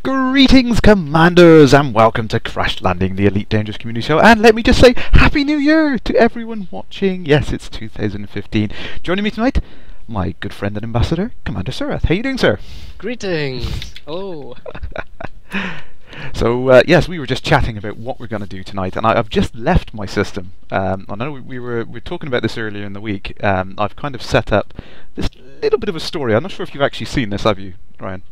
Greetings, Commanders, and welcome to Kerrash Landing, the Elite Dangerous Community Show. And let me just say, Happy New Year to everyone watching. Yes, it's 2015. Joining me tonight, my good friend and ambassador, Commander Surath. How you doing, sir? Greetings. Hello. So, yes, we were just chatting about what we're going to do tonight, and I've just left my system. I know we were talking about this earlier in the week. I've kind of set up this little bit of a story. I'm not sure if you've actually seen this, have you, Ryan?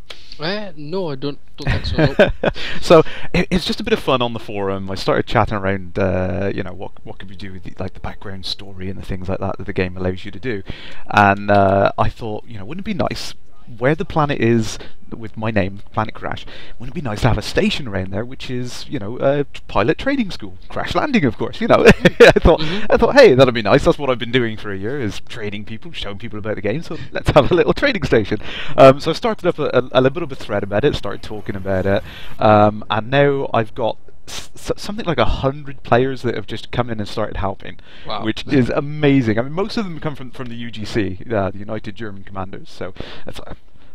No, I don't think so. Nope. So it's just a bit of fun on the forum. I started chatting around, what could we do with the background story and the things like that the game allows you to do, and I thought, wouldn't it be nice where the planet is with my name, Planet Kerrash? Wouldn't it be nice to have a station around there, which is, a pilot training school, Kerrash Landing, of course. I thought, hey, that'd be nice. That's what I've been doing for a year, is training people, showing people about the game. So let's have a little training station. So I started up a little bit of a thread about it, started talking about it, and now I've got something like 100 players that have just come in and started helping. Wow. Which is amazing. I mean, most of them come from the UGC, the United German Commanders. So it's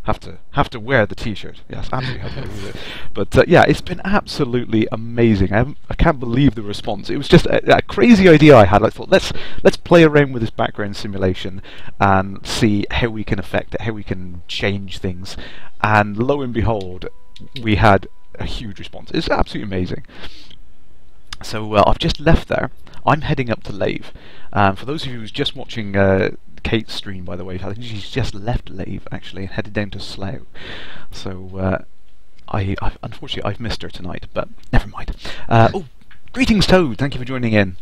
have to wear the T-shirt. Yes, absolutely have to wear it. But yeah, it's been absolutely amazing. I can't believe the response. It was just a crazy idea I had. I thought, let's play around with this background simulation and see how we can affect it, how we can change things. And lo and behold, we had a huge response. It's absolutely amazing. So I've just left there. I'm heading up to Lave. For those of you who's just watching Kate's stream, by the way, I think she's just left Lave actually and headed down to Slough. So unfortunately I've missed her tonight, but never mind. Greetings, Toad. Thank you for joining in.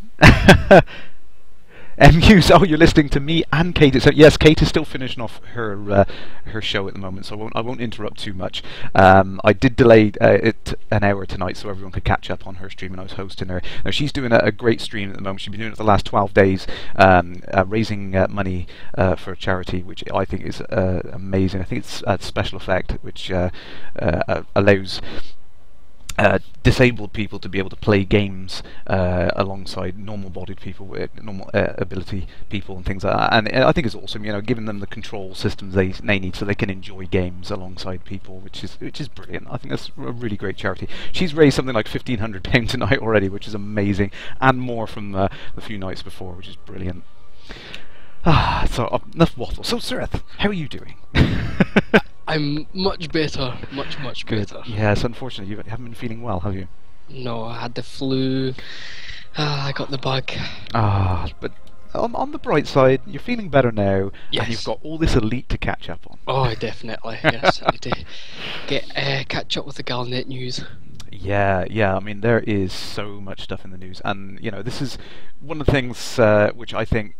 Muse, you're listening to me and Kate. So yes, Kate is still finishing off her show at the moment, so I won't interrupt too much. I did delay it an hour tonight so everyone could catch up on her stream, and I was hosting her. Now she's doing a great stream at the moment. She's been doing it for the last 12 days, raising money for a charity, which I think is amazing. I think it's a special effect which allows disabled people to be able to play games alongside normal-bodied people, with normal ability people, and things like that. And I think it's awesome, giving them the control systems they need so they can enjoy games alongside people, which is brilliant. I think that's a really great charity. She's raised something like £1,500 tonight already, which is amazing, and more from the few nights before, which is brilliant. So enough waffle. So, Surath, how are you doing? I'm much better, much better. Yes, unfortunately, you haven't been feeling well, have you? No, I had the flu. I got the bug. But on the bright side, you're feeling better now, Yes. and you've got all this Elite to catch up on. Oh, definitely. Yes, I need to catch up with the Galnet news. Yeah. I mean, there is so much stuff in the news, and this is one of the things which I think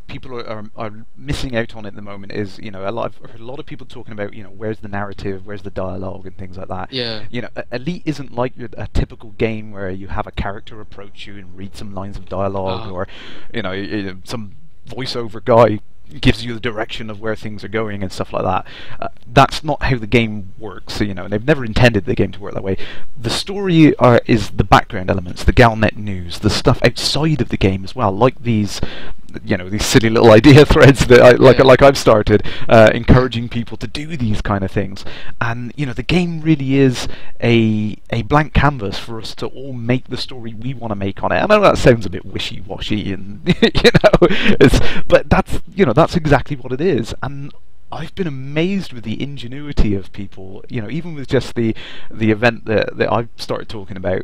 people are missing out on at the moment. Is I've heard a lot of people talking about where's the narrative, where's the dialogue, and things like that. Yeah. Elite isn't like a typical game where you have a character approach you and read some lines of dialogue, or some voiceover guy gives you the direction of where things are going and stuff like that. That's not how the game works. And they've never intended the game to work that way. The story is the background elements, the Galnet news, the stuff outside of the game as well, like these silly little idea threads that like I've started, encouraging people to do these kind of things. And the game really is a blank canvas for us to all make the story we want to make on it. I know that sounds a bit wishy-washy, and but that's exactly what it is. And I've been amazed with the ingenuity of people. Even with just the event that I've started talking about.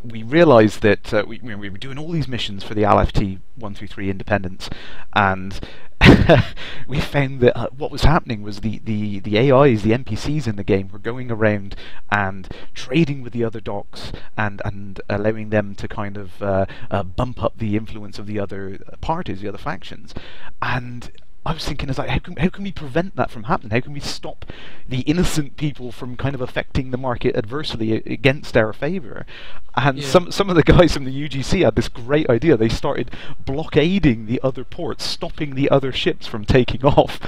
We realised that we were doing all these missions for the LFT 133 Independence, and we found that what was happening was the AIs, the NPCs in the game, were going around and trading with the other docks and allowing them to kind of bump up the influence of the other parties, the other factions. And I was thinking, how can we prevent that from happening? How can we stop the innocent people from kind of affecting the market adversely against our favour? And some of the guys from the UGC had this great idea. They started blockading the other ports, stopping the other ships from taking off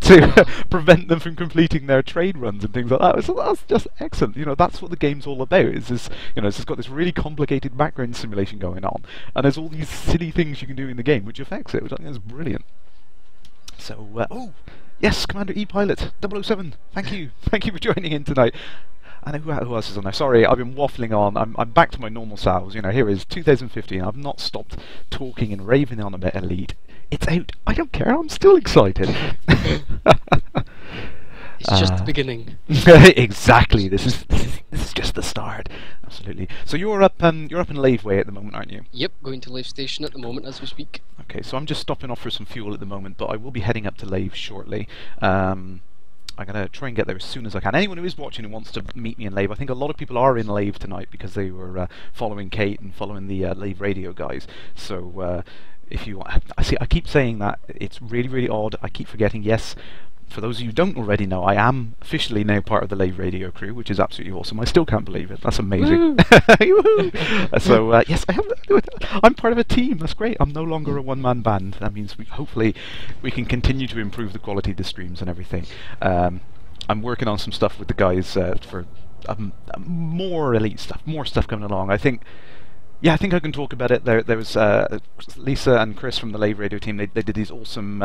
to prevent them from completing their trade runs and things like that. So that's just excellent. That's what the game's all about. It's just got this really complicated background simulation going on, and there's all these silly things you can do in the game which affects it, which I think is brilliant. So, oh, yes, Commander E-Pilot 007. Thank you. Thank you for joining in tonight. I know who else is on there. Sorry, I've been waffling on. I'm back to my normal selves. You know, here is 2015. I've not stopped talking and raving on about Elite. It's out. I don't care. I'm still excited. It's just the beginning. Exactly. This is just the start. Absolutely. So you're up in Lave Way at the moment, aren't you? Yep, going to Lave Station at the moment as we speak. Okay, so I'm just stopping off for some fuel at the moment, but I will be heading up to Lave shortly. I'm going to try and get there as soon as I can. Anyone who is watching and wants to meet me in Lave, I think a lot of people are in Lave tonight because they were following Kate and following the Lave radio guys. So if you want, I keep saying that. It's really, really odd. I keep forgetting. Yes, for those of you who don't already know, I am officially now part of the Lave radio crew, which is absolutely awesome. I still can't believe it. That's amazing. So yes, I'm part of a team. That's great. I'm no longer a one-man band. That means hopefully we can continue to improve the quality of the streams and everything. I'm working on some stuff with the guys for more Elite stuff, more stuff coming along. I think I can talk about it. There was Lisa and Chris from the Lave radio team. They did these awesome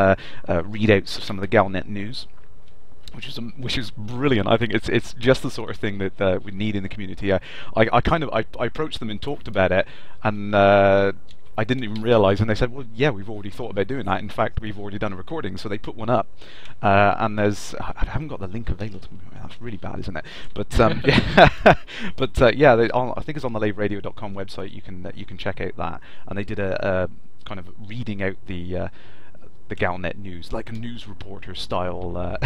readouts of some of the Galnet news, which is brilliant. I think it's just the sort of thing that we need in the community. I approached them and talked about it, and I didn't even realise, and they said, well, yeah, we've already thought about doing that. In fact, we've already done a recording, so they put one up. And I haven't got the link available to me. That's really bad, isn't it? But yeah, but yeah, I think it's on the laveradio.com website. You can check out that, and they did a kind of reading out the Galnet news, like a news reporter style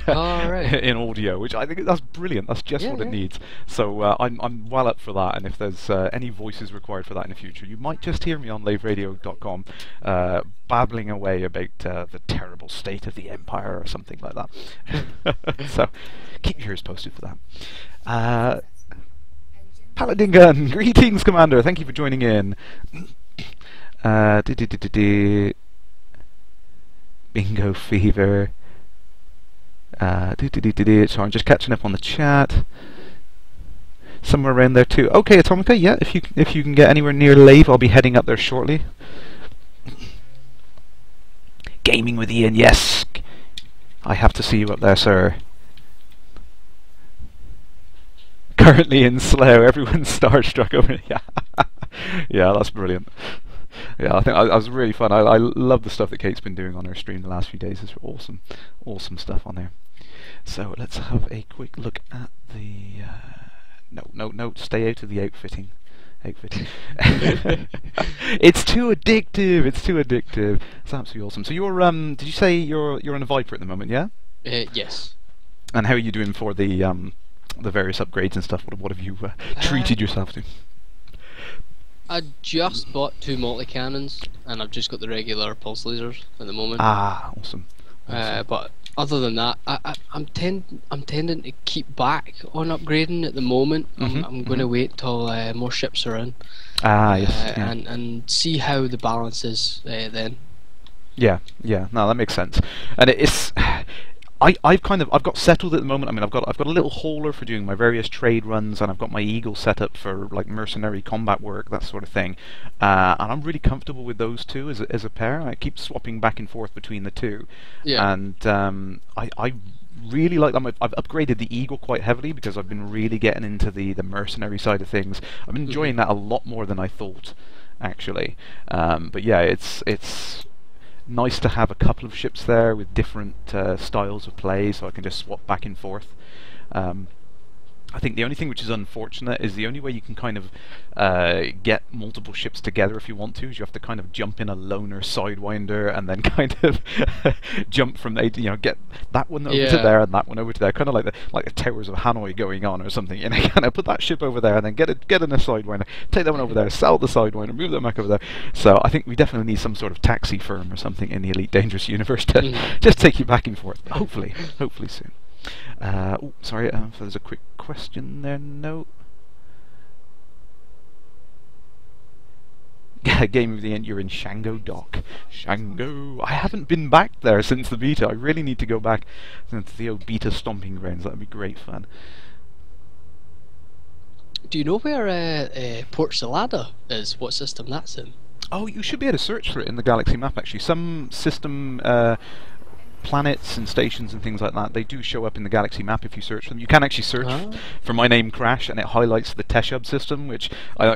in audio, which I think that's brilliant. That's just what it needs. So I'm well up for that, and if there's any voices required for that in the future, you might just hear me on laveradio.com babbling away about the terrible state of the Empire or something like that. So keep your ears posted for that. Paladin Gun, greetings, Commander. Thank you for joining in. Bingo Fever. So I'm just catching up on the chat. Somewhere around there too. Okay, Atomica. Yeah, if you can get anywhere near Lave, I'll be heading up there shortly. Gaming with Ian. Yes, I have to see you up there, sir. Currently in Slough, everyone's starstruck over it. Yeah, yeah, that's brilliant. Yeah, I think that was really fun. I love the stuff that Kate's been doing on her stream the last few days. It's awesome stuff on there. So let's have a quick look at the... No, stay out of the outfitting. It's too addictive. It's too addictive. It's absolutely awesome. So you're did you say you're in a Viper at the moment? Yeah. Yes. And how are you doing for the various upgrades and stuff? What have you treated yourself to? I just bought 2 multi-cannons, and I've just got the regular pulse lasers at the moment. Ah, awesome. But other than that, I'm tending to keep back on upgrading at the moment. I'm going to wait till more ships are in. Yes. Yeah. And see how the balance is then. Yeah. No, that makes sense. And it's I've got settled at the moment. I mean, I've got a little hauler for doing my various trade runs, and I've got my Eagle set up for like mercenary combat work, that sort of thing. And I'm really comfortable with those two as a pair. I keep swapping back and forth between the two. Yeah. And I really like them. I've upgraded the Eagle quite heavily because I've been really getting into the mercenary side of things. I've been enjoying that a lot more than I thought, actually. But yeah, it's nice to have a couple of ships there with different styles of play, so I can just swap back and forth. I think the only thing which is unfortunate is the only way you can kind of get multiple ships together if you want to is you have to kind of jump in a loner sidewinder and then kind of jump from there, get that one over to there and that one over to there, kind of like the Towers of Hanoi going on or something. Kind of put that ship over there and then get in a sidewinder, take that one over there, sell the sidewinder, move them back over there. So I think we definitely need some sort of taxi firm or something in the Elite Dangerous universe to just take you back and forth. Hopefully soon. Sorry, so there's a quick question there. No. Game of the end, you're in Shango Dock. Shango! I haven't been back there since the beta. I really need to go back to the old beta stomping grounds. That would be great fun. Do you know where Port Salada is? What system that's in? Oh, you should be able to search for it in the Galaxy map, actually. Some system... planets and stations and things like that, they do show up in the galaxy map if you search for them. You can actually search for my name Kerrash, and it highlights the Teshub system, which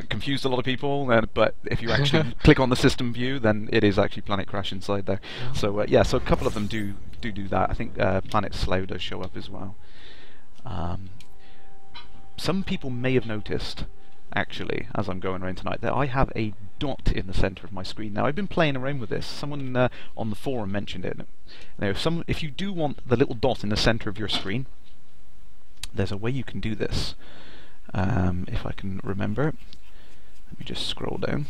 confused a lot of people. But if you actually click on the system view, then it is actually Planet Kerrash inside there. So yeah, so a couple of them do that. I think Planet Slough does show up as well. Some people may have noticed, actually, as I'm going around tonight, that I have a dot in the centre of my screen. Now, I've been playing around with this. Someone on the forum mentioned it. Now, if you do want the little dot in the centre of your screen, there's a way you can do this. If I can remember. Let me just scroll down.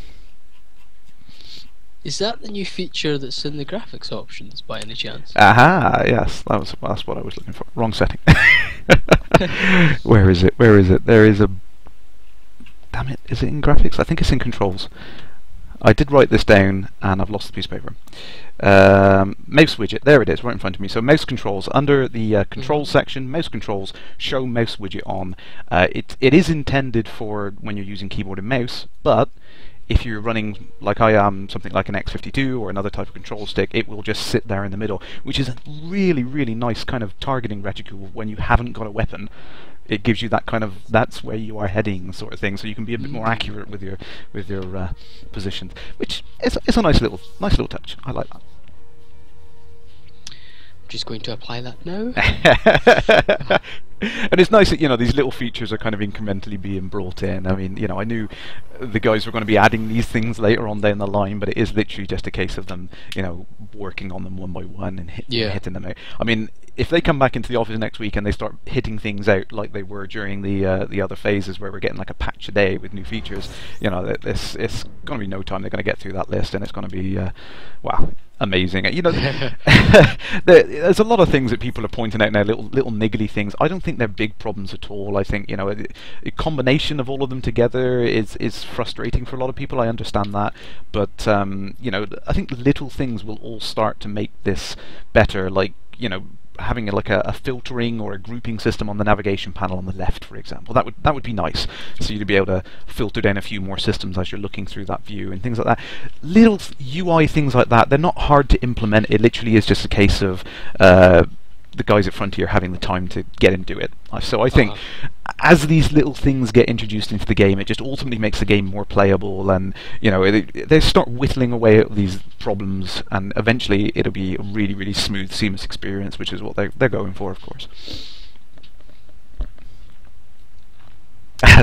Is that the new feature that's in the graphics options, by any chance? Aha, yes, that's what I was looking for. Wrong setting. Where is it? Where is it? There is a... Damn it, is it in graphics? I think it's in controls. I did write this down and I've lost the piece of paper. Mouse widget, there it is, right in front of me. So mouse controls, under the controls section, mouse controls, show mouse widget on. It is intended for when you're using keyboard and mouse, but if you're running, like I am, something like an X52 or another type of control stick, it will just sit there in the middle, which is a really, really nice kind of targeting reticule when you haven't got a weapon. It gives you that kind of, that's where you are heading sort of thing, so you can be a bit more accurate with your positions, which is a nice little touch. I like that. Just going to apply that now. And it's nice that, you know, these little features are kind of incrementally being brought in. I mean, you know, I knew the guys were going to be adding these things later on down the line, but it is literally just a case of them, you know, working on them one by one and hitting them out. I mean, if they come back into the office next week and they start hitting things out like they were during the other phases, where we're getting like a patch a day with new features, you know, it's going to be no time they're going to get through that list, and it's going to be wow, amazing. You know, there's a lot of things that people are pointing out now, little niggly things. I don't think they're big problems at all. I think, you know, a combination of all of them together is frustrating for a lot of people. I understand that, but you know, I think little things will all start to make this better. Like, you know, having like a filtering or a grouping system on the navigation panel on the left, for example, that would be nice. So you'd be able to filter down a few more systems as you're looking through that view and things like that. Little UI things like that, they're not hard to implement. It literally is just a case of the guys at Frontier having the time to get and do it. So I think as these little things get introduced into the game, it just ultimately makes the game more playable, and, you know, they start whittling away at these problems, and eventually it'll be a really, really smooth, seamless experience, which is what they're going for, of course.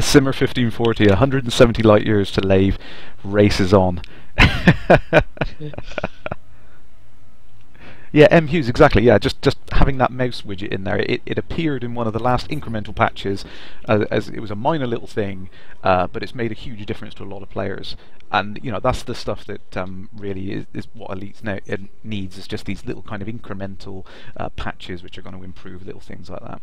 Simmer 1540, 170 light years to Lave, races on. Yeah, M Hughes, exactly. Yeah, just having that mouse widget in there. It appeared in one of the last incremental patches as it was a minor little thing, but it's made a huge difference to a lot of players. And, you know, that's the stuff that really is what Elite now needs, is just these little kind of incremental patches which are going to improve little things like that.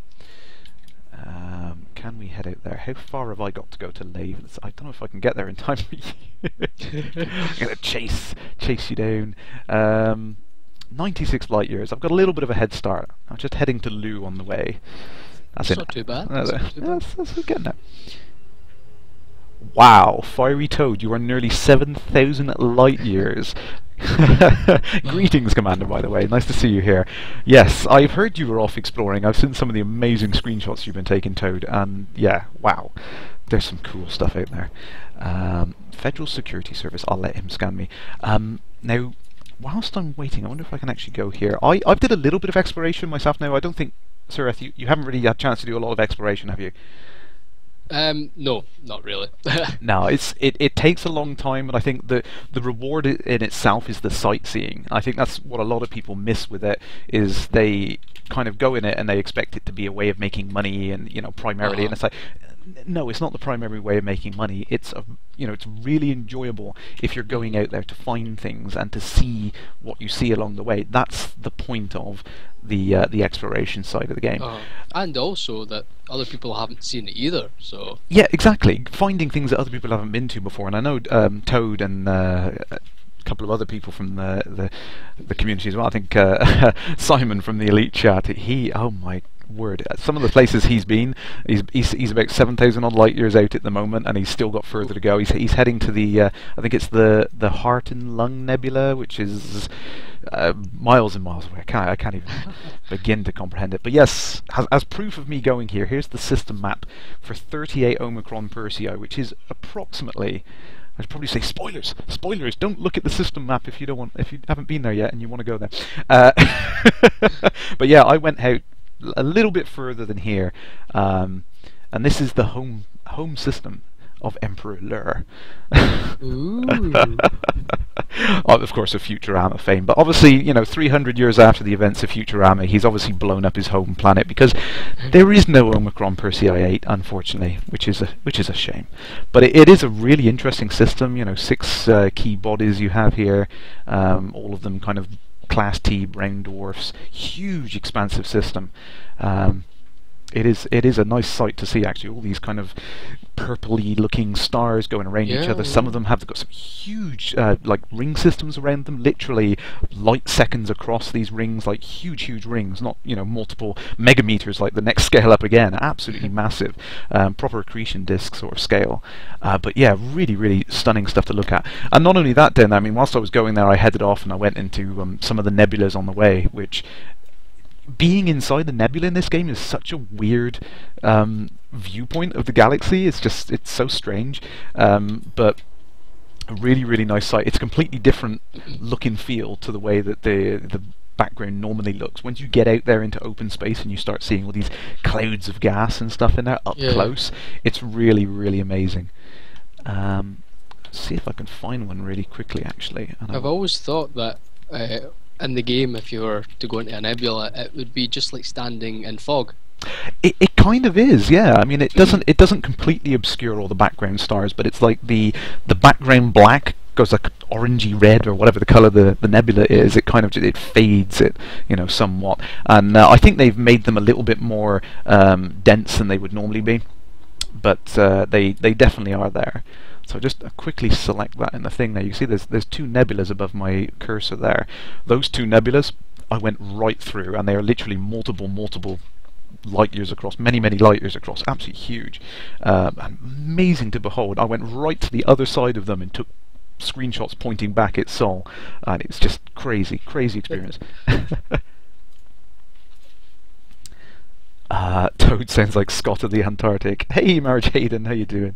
Can we head out there? How far have I got to go to Lave? I don't know if I can get there in time for you. I'm going to chase you down. 96 light years. I've got a little bit of a head start. I'm just heading to Lou on the way. That's not too bad. That's getting there. Wow, Fiery Toad, you are nearly 7,000 light years. Greetings, Commander, by the way. Nice to see you here. Yes, I've heard you were off exploring. I've seen some of the amazing screenshots you've been taking, Toad, and yeah, wow. There's some cool stuff out there. Federal Security Service, I'll let him scan me. Now, whilst I'm waiting, I wonder if I can actually go here. I've did a little bit of exploration myself now. I don't think, Sireth, you haven't really had a chance to do a lot of exploration, have you? No, not really. No, it takes a long time, and I think the reward in itself is the sightseeing. I think that's what a lot of people miss with it, is they kind of go in it and they expect it to be a way of making money, and, you know, primarily, and it's like, no, it's not the primary way of making money. It's you know, it's really enjoyable if you're going out there to find things and to see what you see along the way. That's the point of the exploration side of the game. And also that other people haven't seen it either. So yeah, exactly. Finding things that other people haven't been to before. And I know Toad and a couple of other people from the community as well. I think Simon from the Elite chat. Oh my word. Some of the places he's been, he's about 7,000 odd light years out at the moment, and he's still got further to go. He's heading to the I think it's the Heart and Lung Nebula, which is miles and miles away. I can't even begin to comprehend it. But yes, as proof of me going here, here's the system map for 38 Omicron Persei, which is approximately, I'd probably say spoilers. Spoilers. Don't look at the system map if you haven't been there yet and you want to go there. But yeah, I went out a little bit further than here, and this is the home system of Emperor Lur. Of course, of Futurama fame, but obviously, 300 years after the events of Futurama, he's obviously blown up his home planet because there is no Omicron Persei 8, unfortunately, which is a shame. But it is a really interesting system. 6 key bodies you have here, all of them kind of Class T brown dwarfs, huge expansive system. It is a nice sight to see, actually, all these kind of purpley looking stars going around each other. Some of them have got some huge like ring systems around them, literally light seconds across these rings, like huge rings, not multiple megameters like the next scale up again, absolutely massive, proper accretion disk sort of scale. But yeah, really stunning stuff to look at. And not only that, then, I mean, whilst I was going there, I headed off and I went into some of the nebulas on the way, which, being inside the nebula in this game is such a weird viewpoint of the galaxy. It's so strange, but a really nice sight. It's a completely different look and feel to the way that the background normally looks. Once you get out there into open space and you start seeing all these clouds of gas and stuff in there up close, it's really amazing. See if I can find one really quickly, actually. I've always thought that in the game, if you were to go into a nebula, it would be just like standing in fog. It kind of is, yeah. I mean, it doesn't completely obscure all the background stars, but it's like the background black goes like orangey red or whatever the color the nebula is. It kind of it fades it, somewhat. And I think they've made them a little bit more dense than they would normally be, but they definitely are there. So just quickly select that in the thing there. You see there's 2 nebulas above my cursor there. Those 2 nebulas I went right through, and they are literally multiple light years across, many light years across, absolutely huge, amazing to behold. I went right to the other side of them and took screenshots pointing back at Sol, and it's just crazy experience. Toad sounds like Scott of the Antarctic. Hey Marge Hayden, how you doing?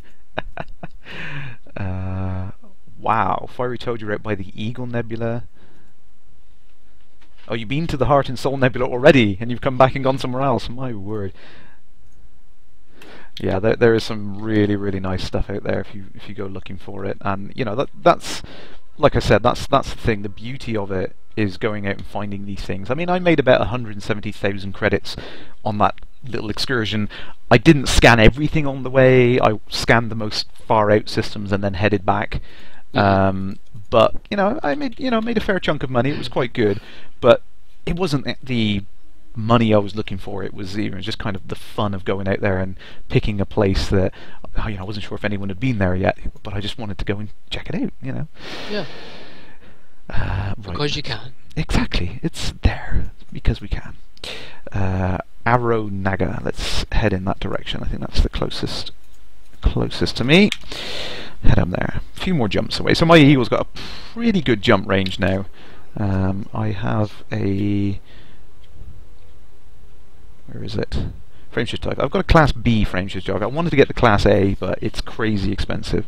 Wow, Fiery Toad, you're out by the Eagle Nebula. Oh, you've been to the Heart and Soul Nebula already, and you've come back and gone somewhere else. My word. Yeah, there is some really nice stuff out there if you go looking for it. And that's like I said, that's the thing. The beauty of it is going out and finding these things. I mean, I made about 170,000 credits on that little excursion. I didn't scan everything on the way. I scanned the most far out systems and then headed back. But I made a fair chunk of money. It was quite good, but it wasn't the money I was looking for. It was just kind of the fun of going out there and picking a place that I wasn't sure if anyone had been there yet, but I just wanted to go and check it out. Yeah. Because right. You can. Exactly. It's there because we can. Arrow Naga. Let's head in that direction. I think that's the closest to me. Head up there. A few more jumps away. So my Eagle's got a pretty good jump range now. I have a... Where is it? Frameshift drive. I've got a Class B frameshift drive. I wanted to get the Class A, but it's crazy expensive.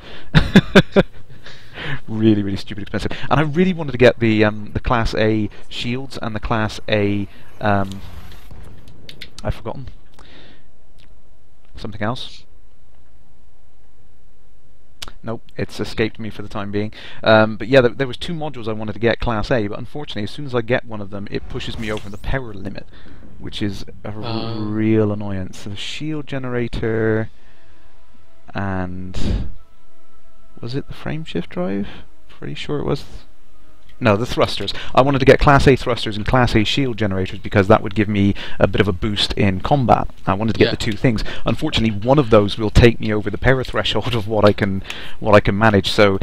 really stupid expensive. And I really wanted to get the Class A shields and the Class A... I've forgotten. Something else? Nope, it's escaped me for the time being. But yeah, there was 2 modules I wanted to get Class A, but unfortunately, as soon as I get one of them, it pushes me over the power limit, which is a real annoyance. So the shield generator, and was it the frameshift drive? Pretty sure it was. No, the thrusters. I wanted to get Class A thrusters and Class A shield generators because that would give me a bit of a boost in combat. I wanted to get the two things. Unfortunately, one of those will take me over the power threshold of what I can manage. So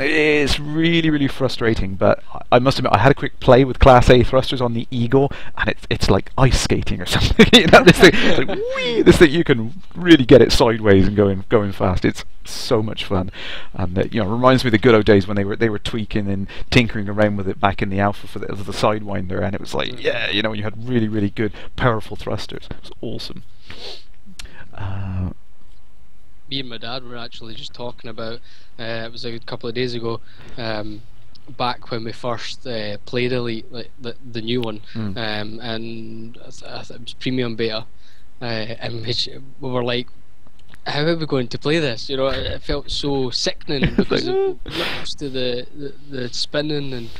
it's really, really frustrating. But I must admit, I had a quick play with Class A thrusters on the Eagle, and it's like ice skating or something. You know, this thing, it's like, whee, this thing, you can really get it sideways and going fast. It's so much fun, and you know, reminds me of the good old days when they were tweaking and tinkering around with it back in the alpha for the Sidewinder, and it was like, yeah, you know, when you had really, really good, powerful thrusters. It was awesome. Me and my dad were actually just talking about, it was a couple of days ago, back when we first played Elite, like the new one, and it was premium beta, and we were like, how are we going to play this? You know, it felt so sickening because of most of the spinning and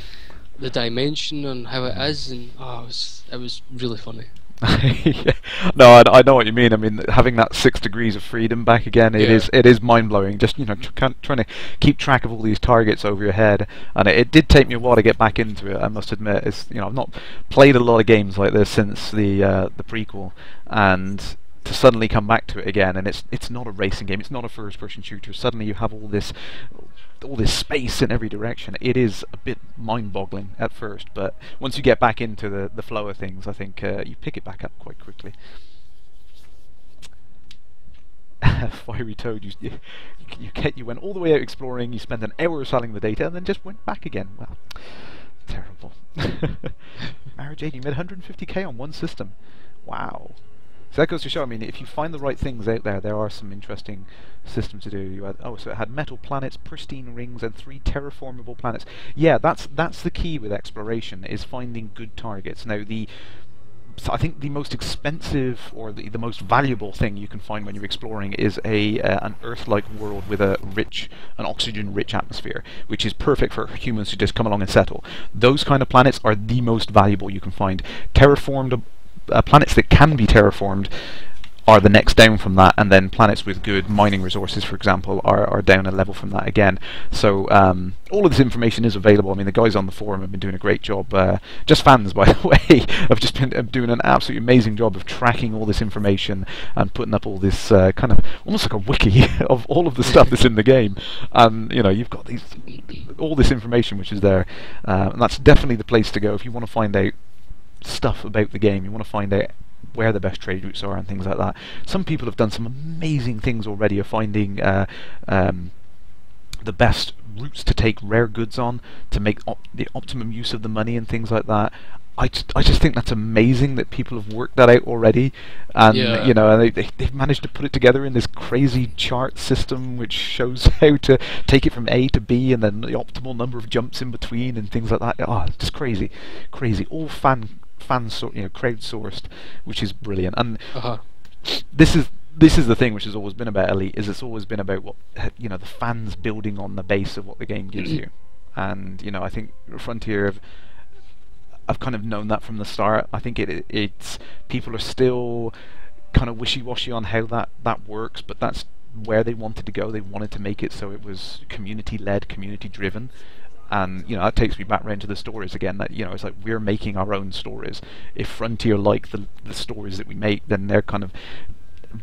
the dimension and how it is, and it was really funny. Yeah. No, I know what you mean. I mean, having that 6 degrees of freedom back again, it is mind blowing. Just, you know, trying to keep track of all these targets over your head, and it did take me a while to get back into it. I must admit, you know, I've not played a lot of games like this since the prequel, and to suddenly come back to it again, and it's not a racing game, it's not a first-person shooter. Suddenly you have all this space in every direction. It is a bit mind-boggling at first, but once you get back into the flow of things, I think you pick it back up quite quickly. Fiery Toad, you went all the way out exploring, you spent an hour selling the data, and then just went back again. Well, terrible. Marriage 8, you made 150k on one system. Wow. So that goes to show, I mean, if you find the right things out there, there are some interesting systems to do. You had, so it had metal planets, pristine rings, and 3 terraformable planets. Yeah, that's the key with exploration, is finding good targets. Now, I think the most expensive or the most valuable thing you can find when you're exploring is an Earth-like world with an oxygen-rich atmosphere, which is perfect for humans to just come along and settle. Those kind of planets are the most valuable you can find. Terraformed planets that can be terraformed are the next down from that, and then planets with good mining resources, for example, are down a level from that again. So all of this information is available. I mean, the guys on the forum have been doing a great job. Just fans, by the way, have just been doing an absolutely amazing job of tracking all this information and putting up all this kind of almost like a wiki of all of the stuff that's in the game. And you know, you've got all this information which is there, and that's definitely the place to go if you want to find out stuff about the game. You want to find out where the best trade routes are and things like that. Some people have done some amazing things already of finding the best routes to take rare goods on to make the optimum use of the money and things like that. I just think that's amazing that people have worked that out already, and you know, they've managed to put it together in this crazy chart system which shows how to take it from A to B and then the optimal number of jumps in between and things like that. It's just crazy, all crowdsourced, which is brilliant. And this is the thing which has always been about Elite, is it's always been about what, you know, the fans building on the base of what the game gives you. And you know, I think Frontier I've kind of known that from the start. I think it's people are still kind of wishy-washy on how that works, but that's where they wanted to go. They wanted to make it so it was community-led, community-driven. And you know, that takes me back round to the stories again. That, you know, it's like we're making our own stories. If Frontier like the stories that we make, then they're kind of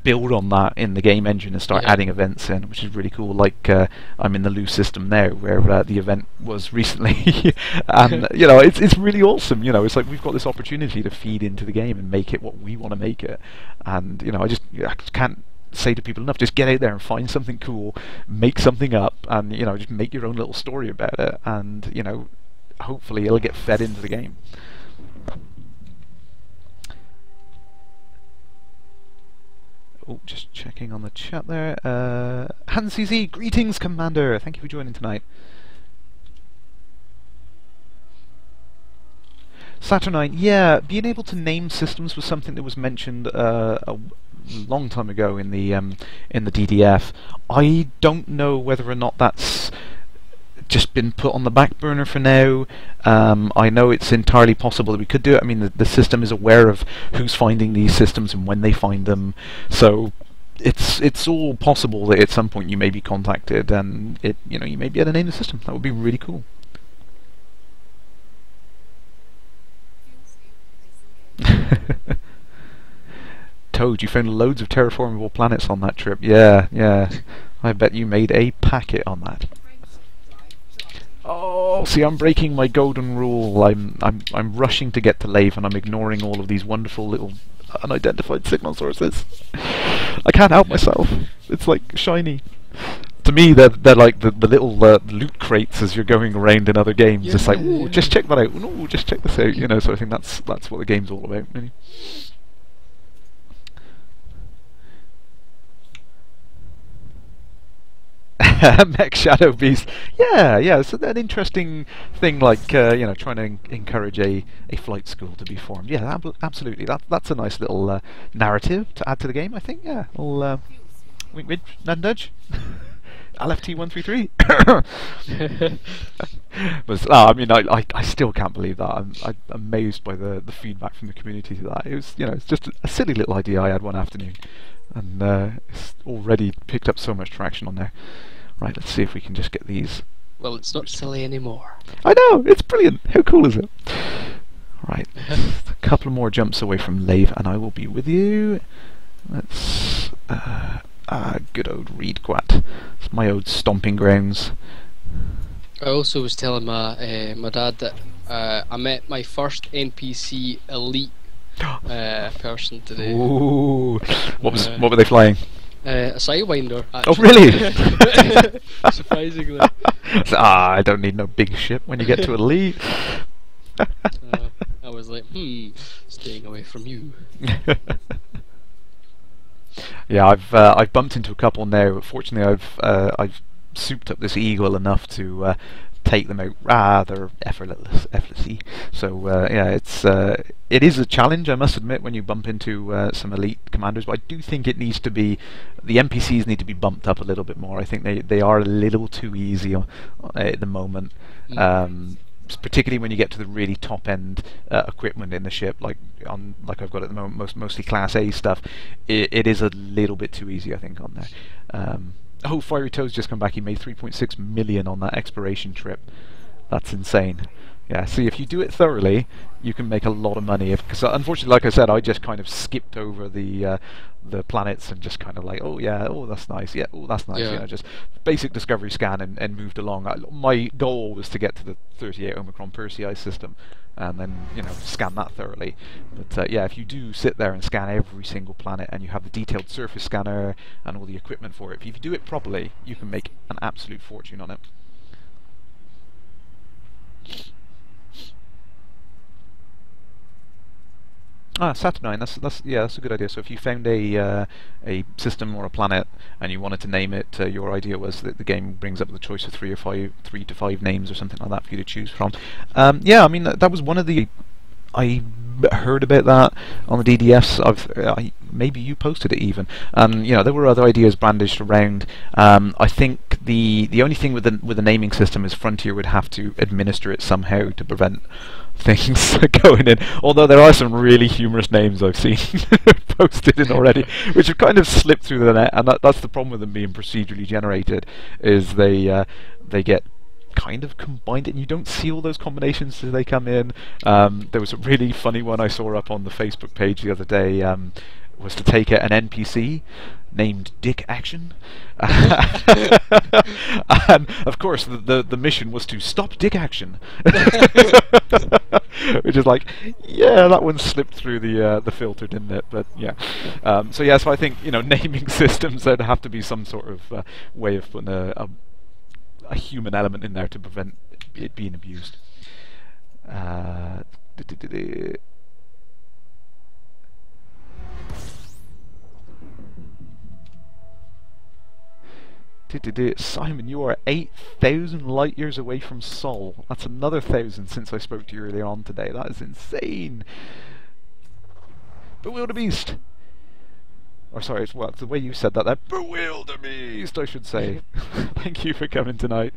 build on that in the game engine and start adding events in, which is really cool. Like I'm in the loose system now, where the event was recently, and you know, it's really awesome. You know, it's like we've got this opportunity to feed into the game and make it what we want to make it. And you know, I just can't say to people enough, just get out there and find something cool, make something up, and you know, just make your own little story about it, and you know, hopefully it'll get fed into the game. Oh, just checking on the chat there. HansCZ, greetings, Commander. Thank you for joining tonight. Saturnine, yeah, being able to name systems was something that was mentioned a long time ago in the DDF. I don't know whether or not that's just been put on the back burner for now. I know it's entirely possible that we could do it. I mean, the system is aware of who's finding these systems and when they find them, so it's all possible that at some point you may be contacted and you know, you may be able to name the system. That would be really cool. Toad, you found loads of terraformable planets on that trip. Yeah, yeah. I bet you made a packet on that. Oh, see, I'm breaking my golden rule. I'm rushing to get to Lave, and I'm ignoring all of these wonderful little unidentified signal sources. I can't help myself. It's like shiny. To me, they're like the little loot crates as you're going around in other games. Yeah, It's like, ooh, yeah. just check that out. Ooh, just check this out. You know, so I think that's what the game's all about, really. Mech Shadow Beast. Yeah, yeah. It's an interesting thing, like you know, trying to encourage a flight school to be formed. Yeah, absolutely. That's a nice little narrative to add to the game, I think. Yeah. I'll wink, wink, nudge, nudge. LFT133. But I mean, I still can't believe that. I'm amazed by the feedback from the community to that. It was, you know, it's just a silly little idea I had one afternoon, and it's already picked up so much traction on there. Right, let's see if we can just get these. Well, it's not silly anymore. I know, it's brilliant. How cool is it? Right, a couple more jumps away from Lave, and I will be with you. Let's good old Reed Quat. It's my old stomping grounds. I also was telling my dad that I met my first NPC elite person today. Ooh, what were they flying? A Sidewinder. Oh, Actually. really? Surprisingly. I don't need no big ship when you get to elite. I was like, staying away from you. Yeah, I've bumped into a couple now. But fortunately, I've souped up this eagle enough to take them out rather effortlessly. So yeah, it is a challenge, I must admit, when you bump into some elite commanders. But I do think it needs to be, the NPCs need to be bumped up a little bit more. I think they are a little too easy at the moment. Particularly when you get to the really top end equipment in the ship, like I've got at the moment, mostly Class A stuff. It is a little bit too easy, I think, on there. Oh, Fiery Toad's just come back. He made 3.6 million on that exploration trip. That's insane. Yeah, see, if you do it thoroughly, you can make a lot of money. Because unfortunately, like I said, I just kind of skipped over the planets and just kind of like, oh yeah, oh that's nice, yeah, oh that's nice, Yeah. you know, just basic discovery scan and moved along. My goal was to get to the 38 Omicron Persei system, and then, you know, scan that thoroughly. But yeah, if you do sit there and scan every single planet, and you have the detailed surface scanner and all the equipment for it, if you do it properly, you can make an absolute fortune on it. Saturnine. That's a good idea. So if you found a system or a planet and you wanted to name it, your idea was that the game brings up the choice of 3 to 5 names or something like that for you to choose from. Yeah, I mean that was one of the. I heard about that on the DDS. Maybe you posted it even. You know, there were other ideas brandished around. I think the only thing with the naming system is Frontier would have to administer it somehow to prevent things going in. Although there are some really humorous names I've seen posted in already, which have kind of slipped through the net, and that's the problem with them being procedurally generated, is they get kind of combined, and you don't see all those combinations as they come in. There was a really funny one I saw up on the Facebook page the other day. Was to take an NPC named Dick Action, and of course the mission was to stop Dick Action, which is like, yeah, that one slipped through the filter, didn't it? But yeah, so I think, you know, naming systems, there'd have to be some sort of way of putting a human element in there to prevent it being abused. Simon, you are 8,000 light years away from Sol. That's another 1,000 since I spoke to you earlier on today. That is insane. Bewilderbeast. Or sorry, it's the way you said that. Bewilderbeast, I should say. Thank you for coming tonight.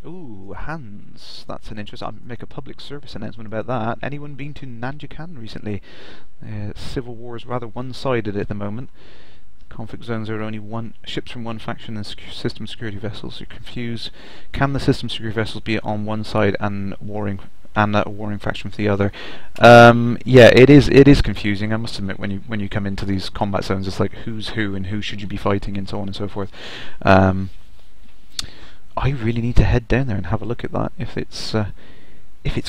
Ooh, Hans. That's an interesting. I'll make a public service announcement about that. Anyone been to Nanjikan recently? Civil war is rather one-sided at the moment. Conflict zones are only ships from one faction, and system security vessels are confused. Can the system security vessels be on one side and warring and a warring faction for the other. Yeah, it is confusing. I must admit, when you come into these combat zones, it's like who's who and who should you be fighting and so on and so forth. I really need to head down there and have a look at that if it's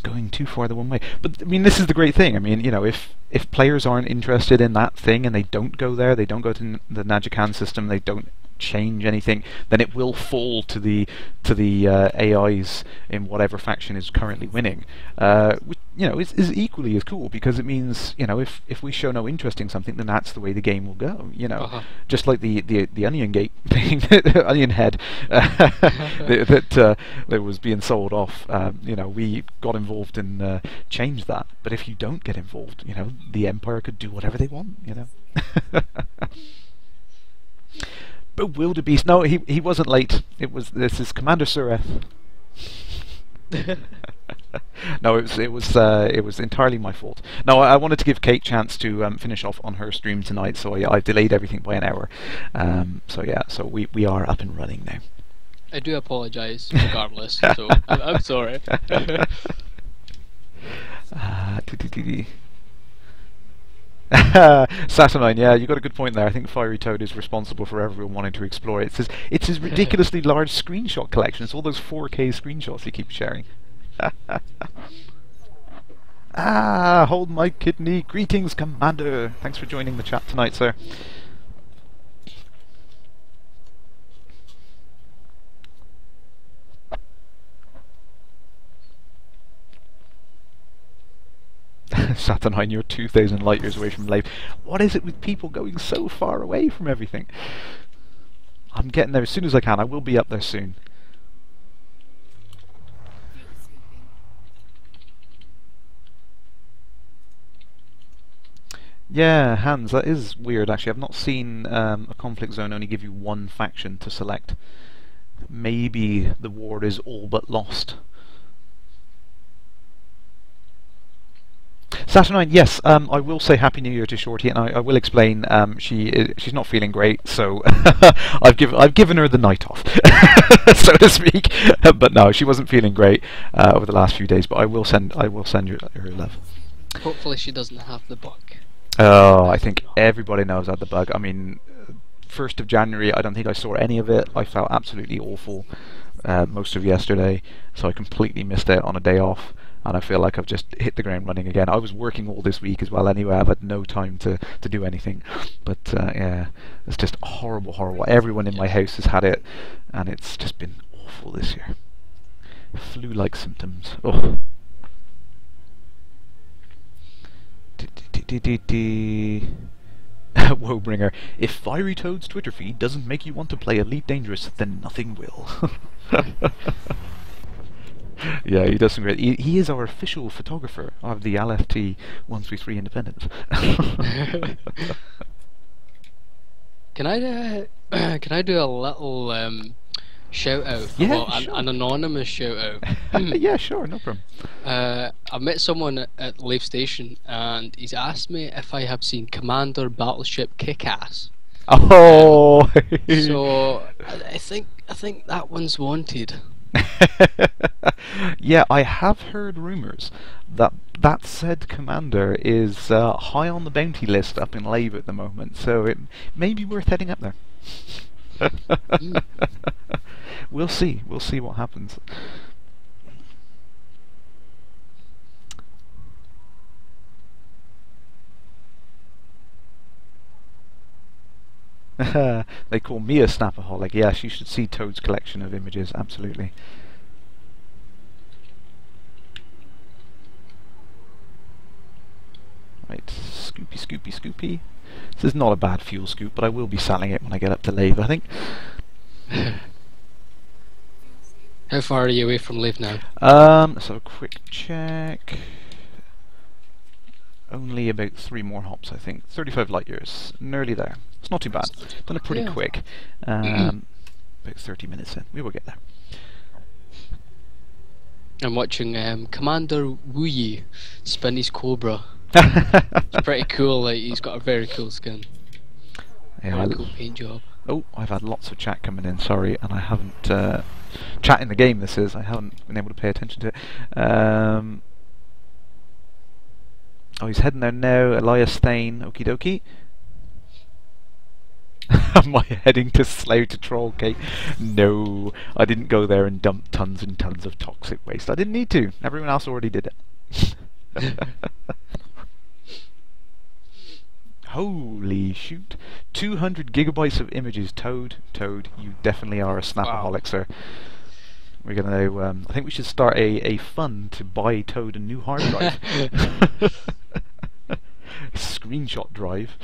going too far the one way. But I mean, this is the great thing. I mean, you know, if players aren't interested in that thing and they don't go there, they don't go to the Najakan system, they don't change anything, then it will fall to the AIs in whatever faction is currently winning. Which, you know, is equally as cool, because it means, you know, if we show no interest in something, then that's the way the game will go. You know, just like the Onion Gate thing, Onion Head that was being sold off. You know, we got involved and changed that. But if you don't get involved, you know, the Empire could do whatever they want. You know. But Wildebeest, no, he wasn't late. This is Commander Sureth. No, it was entirely my fault. No, I wanted to give Kate a chance to finish off on her stream tonight, so I delayed everything by an hour. So yeah, so we are up and running now. I do apologise, regardless. So I'm sorry. Saturnine, yeah, you got a good point there. I think Fiery Toad is responsible for everyone wanting to explore it. It's his ridiculously large screenshot collection. It's all those 4K screenshots he keeps sharing. Hold my kidney. Greetings, Commander. Thanks for joining the chat tonight, sir. Saturnine, you're 2,000 light years away from Lave. What is it with people going so far away from everything? I'm getting there as soon as I can. I will be up there soon. Yeah, Hans, that is weird actually. I've not seen a conflict zone only give you one faction to select. Maybe the war is all but lost. Saturnine, yes, I will say Happy New Year to Shorty, and I will explain. She's not feeling great, so I've given her the night off, so to speak. But no, she wasn't feeling great over the last few days. But I will send her love. Hopefully, she doesn't have the bug. Oh, I think everybody knows I had the bug. I mean, 1st of January, I don't think I saw any of it. I felt absolutely awful most of yesterday, so I completely missed out on a day off. And I feel like I've just hit the ground running again. I was working all this week as well anyway. I've had no time to do anything. But yeah, it's just horrible, horrible. Everyone in my house has had it, and it's just been awful this year. Flu-like symptoms. Oh. Woebringer. If Fiery Toad's Twitter feed doesn't make you want to play Elite Dangerous, then nothing will. Yeah, he does some great. He is our official photographer of the LFT 133 Independence. Can I do a little shout out? Yeah, well, sure. an anonymous shout out. Yeah, sure, no problem. I met someone at Lave Station, and he's asked me if I have seen Commander Battleship Kick-Ass. Oh. So I think that one's wanted. Yeah, I have heard rumours that said commander is high on the bounty list up in Lave at the moment, so it may be worth heading up there. We'll see what happens. They call me a snapaholic. Yes, you should see Toad's collection of images, absolutely. Right, scoopy, scoopy, scoopy. This is not a bad fuel scoop, but I will be selling it when I get up to Lave, I think. How far are you away from Lave now? Let's have a quick check. Only about 3 more hops, I think. 35 light years. Nearly there. It's not too bad. Done it pretty quick. About 30 minutes in. We will get there. I'm watching Commander Wuyi spin his Cobra. It's pretty cool. Like, he's got a very cool skin. Yeah, very cool paint job. Oh, I've had lots of chat coming in. Sorry, and I haven't chat in the game. This is. I haven't been able to pay attention to it. Oh, he's heading there now. Elias Thane. Okie dokie. Am I heading to Slough to troll, Kate? No, I didn't go there and dump tons and tons of toxic waste. I didn't need to. Everyone else already did it. Holy shoot. 200 gigabytes of images. Toad, you definitely are a snapaholic, Wow. sir. We're going to, I think we should start a fund to buy Toad a new hard drive. Screenshot drive.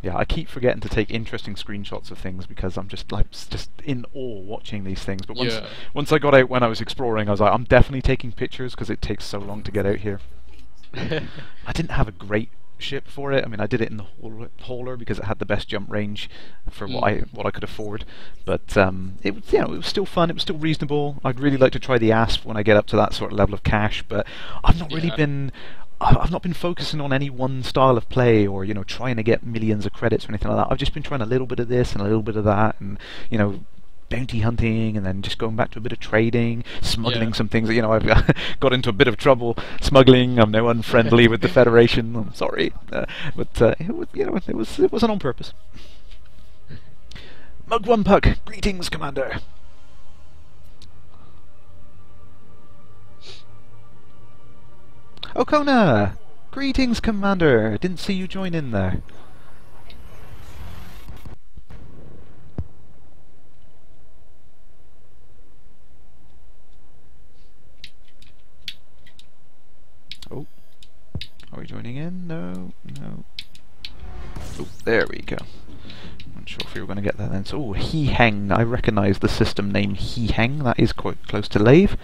Yeah, I keep forgetting to take interesting screenshots of things because I'm just in awe watching these things. But once I got out when I was exploring, I was like, I'm definitely taking pictures because it takes so long to get out here. I didn't have a great ship for it. I mean, I did it in the hauler because it had the best jump range for what I could afford. But it was, it was still fun. It was still reasonable. I'd really like to try the Asp when I get up to that sort of level of cash. But I've not really been. I've not been focusing on any one style of play or, trying to get millions of credits or anything like that. I've just been trying a little bit of this and a little bit of that and, bounty hunting and then just going back to a bit of trading, smuggling some things. I've got into a bit of trouble smuggling. I'm now unfriendly with the Federation. I'm sorry. But it wasn't on purpose. Mugwumpuck, greetings, Commander. Okona! Greetings, Commander! Didn't see you join in there. Oh. Are we joining in? No. Oh, there we go. Not sure if we were going to get that then. So, He-Heng. I recognise the system name He-Heng. That is quite close to Lave.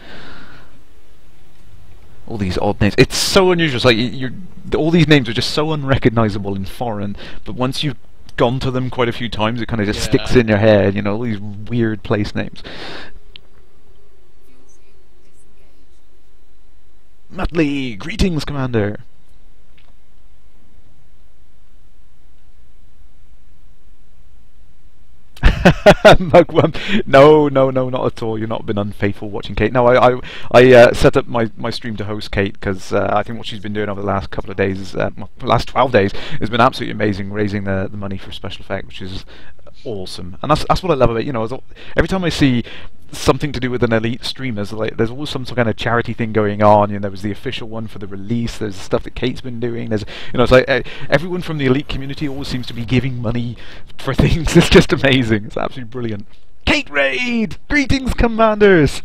All these odd names. It's so unusual. It's like all these names are just so unrecognisable and foreign. But once you've gone to them quite a few times, it kind of just sticks in your head. All these weird place names. Muttley, greetings, Commander. Mugwump. No, not at all. You've not been unfaithful watching Kate. No, I set up my stream to host Kate because I think what she's been doing over the last couple of days, last 12 days, has been absolutely amazing, raising the money for special effect, which is awesome. And that's what I love about it. Every time I see something to do with an elite streamer, there's always some kind of charity thing going on. There was the official one for the release. There's stuff that Kate's been doing. There's it's like everyone from the elite community always seems to be giving money for things. It's just amazing. It's absolutely brilliant. Kate Raid! Greetings, Commanders!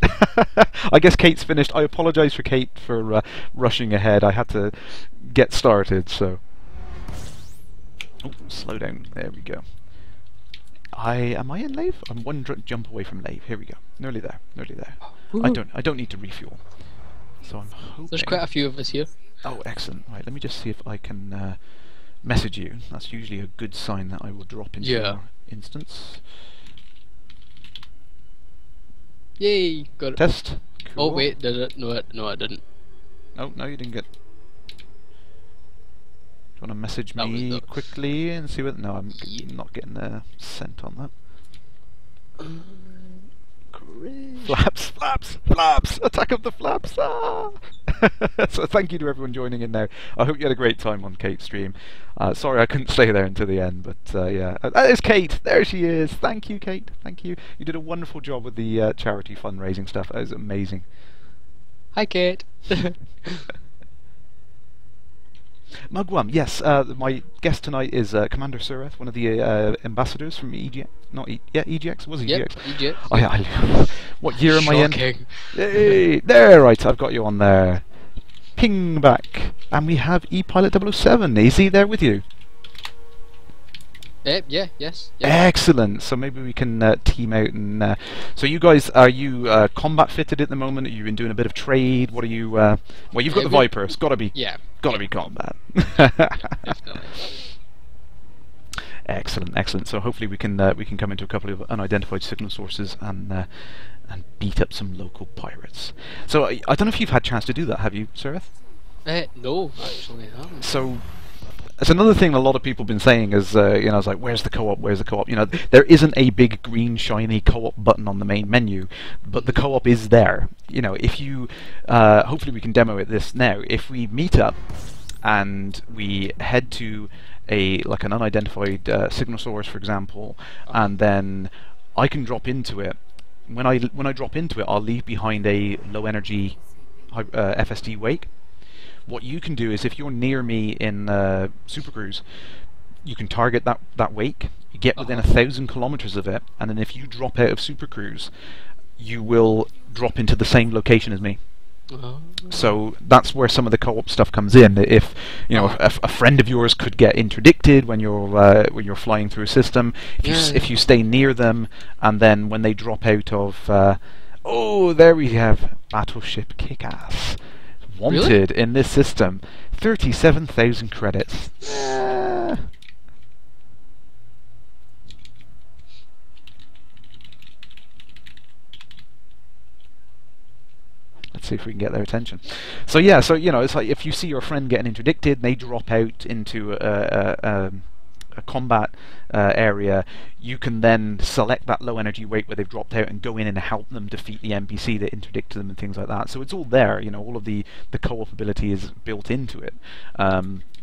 I guess Kate's finished. I apologise for Kate for rushing ahead. I had to get started, so. Oh, slow down. There we go. Am I in Lave? I'm one jump away from Lave. Here we go. Nearly there. I don't need to refuel. So I'm hoping. There's quite a few of us here. Oh, excellent. Right, let me just see if I can message you. That's usually a good sign that I will drop into your instance. Yay! Got it. Test. Cool. Oh wait, did it? No, I didn't. Oh no, you didn't get. Do you want to message me quickly and see what? No, I'm not getting a cent on that. Flaps! Attack of the flaps! Ah! So thank you to everyone joining in now. I hope you had a great time on Kate's stream. Sorry I couldn't stay there until the end, but yeah. That is Kate! There she is! Thank you, Kate. Thank you. You did a wonderful job with the charity fundraising stuff. That was amazing. Hi, Kate. Mugwum, yes, my guest tonight is Commander Sureth, one of the ambassadors from EGX. EGX? Was it yep, EGX? EGX. What year am I in? Hey, there, right, I've got you on there. Ping back. And we have ePilot 007. Is he there with you? Yes. Excellent. So maybe we can team out and. So you guys, are you combat fitted at the moment? Are you been doing a bit of trade? What are you? Well, you've got the Viper. It's got to be. Yeah. Got to be combat. Definitely. Excellent. So hopefully we can come into a couple of unidentified signal sources and beat up some local pirates. So I don't know if you've had a chance to do that. Have you, Sereth? No, actually, I haven't. So. It's another thing a lot of people have been saying is, it's like, where's the co-op? Where's the co-op? There isn't a big green shiny co-op button on the main menu, but the co-op is there. If you, hopefully we can demo it this now. If we meet up and we head to like an unidentified signal source, for example, and then I can drop into it. When I drop into it, I'll leave behind a low energy FSD wake. What you can do is, if you're near me in Super Cruise, you can target that wake. You get within 1,000 kilometers of it, and then if you drop out of Super Cruise, you will drop into the same location as me. So that's where some of the co-op stuff comes in. If a friend of yours could get interdicted when you're flying through a system, if you stay near them, and then when they drop out of, there we have Battleship Kick-Ass. Wanted in this system, 37,000 credits. Let's see if we can get their attention. So it's like if you see your friend getting interdicted, and they drop out into a combat area, you can then select that low energy wake where they've dropped out and go in and help them defeat the NPC that interdicted them and things like that. So it's all there. All of the co-op ability is built into it.